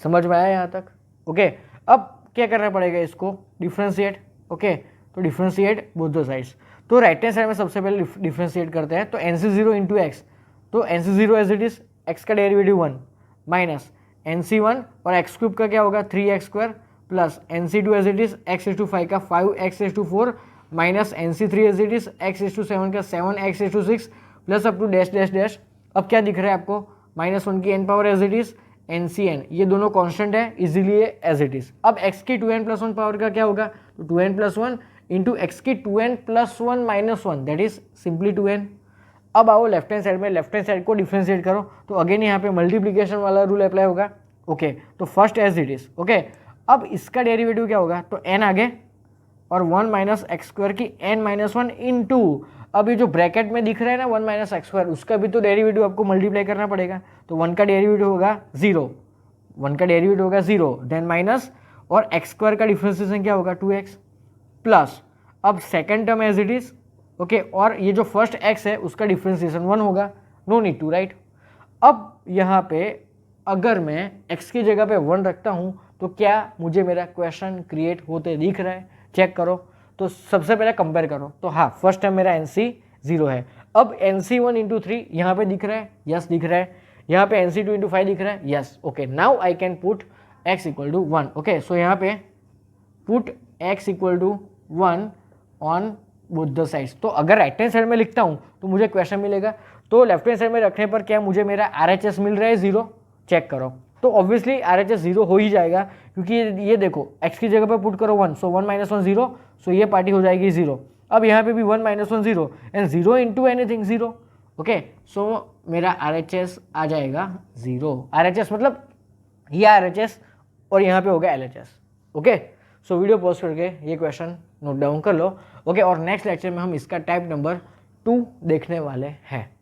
समझ में आया यहाँ तक? ओके, अब क्या करना पड़ेगा, इसको डिफ्रेंशिएट। ओके, तो डिफ्रेंशिएट बोथ द साइड्स। तो राइट हैंड साइड में सबसे पहले डिफ्रेंशिएट करते हैं, तो NC0 इंटू एक्स, तो NC0 as it is x का डेरिवेटिव 1 माइनस NC1 और x क्यूब का क्या होगा 3x square plus NC2 as it is x/5 का 5x/4 minus NC3 as it is x/7 का 7x/6 plus up to dash dash dash. अब क्या दिख रहा है आपको, -1 की n power as it is NCN, ये दोनों कांस्टेंट है, इजीली एज इट इज। अब x की 2n प्लस 1 पावर का क्या होगा, तो 2n प्लस 1 इंटू एक्स की 2n plus 1 minus 1 that is simply 2n। अब आओ लेफ्ट हैंड साइड में, लेफ्ट हैंड साइड को डिफ्रेंशिएट करो, तो अगेन यहाँ पे मल्टीप्लीकेशन वाला रूल अप्लाई होगा। ओके, तो first as it is. Okay, अब इसका डेरिवेटिव क्या होगा, तो n आगे और 1 माइनस एक्स स्क्वायर की n माइनस 1 इंटू, अब ये जो ब्रैकेट में दिख रहा है ना 1 माइनस एक्स स्क्वायर, उसका भी तो डेरिवेटिव आपको मल्टीप्लाई करना पड़ेगा, तो 1 का डेरिवेटिव होगा 0, 1 का डेरिवेटिव होगा 0, देन माइनस और एक्स स्क्वायर का डिफ्रेंसिएशन क्या होगा 2x प्लस, अब second term as it is. Okay, और ये जो फर्स्ट x है उसका डिफ्रेंसिएशन 1 होगा, नो नीड टू राइट। अब यहाँ पे अगर मैं x की जगह पे 1 रखता हूँ तो क्या मुझे मेरा क्वेश्चन क्रिएट होते दिख रहा है, चेक करो। तो सबसे पहले कंपेयर करो, तो हाँ फर्स्ट टाइम मेरा NC 0 है। अब NC1 इंटू 3 यहाँ पे दिख रहा है, यस दिख रहा है। यहाँ पे NC2 इंटू 5 दिख रहा है, yes. Okay, now I can put x equal to 1। Okay, so यहाँ पे put x equal to 1 on both the sides. तो अगर राइट हैंड साइड में लिखता हूँ तो मुझे क्वेश्चन मिलेगा, तो लेफ्ट हैंड साइड में रखने पर क्या मुझे मेरा RHS मिल रहा है 0, चेक करो। तो ऑब्वियसली RHS 0 हो ही जाएगा, क्योंकि ये देखो x की जगह पे पुट करो 1, सो 1 माइनस 1 0, सो ये पार्टी हो जाएगी 0। अब यहाँ पे भी 1 minus 1 0 and 0 into anything 0। Okay, so मेरा RHS आ जाएगा 0। RHS मतलब ये RHS और यहाँ पे होगा LHS। Okay, so video pause करके ये क्वेश्चन नोट डाउन कर लो। ओके, और नेक्स्ट लेक्चर में हम इसका टाइप नंबर 2 देखने वाले हैं।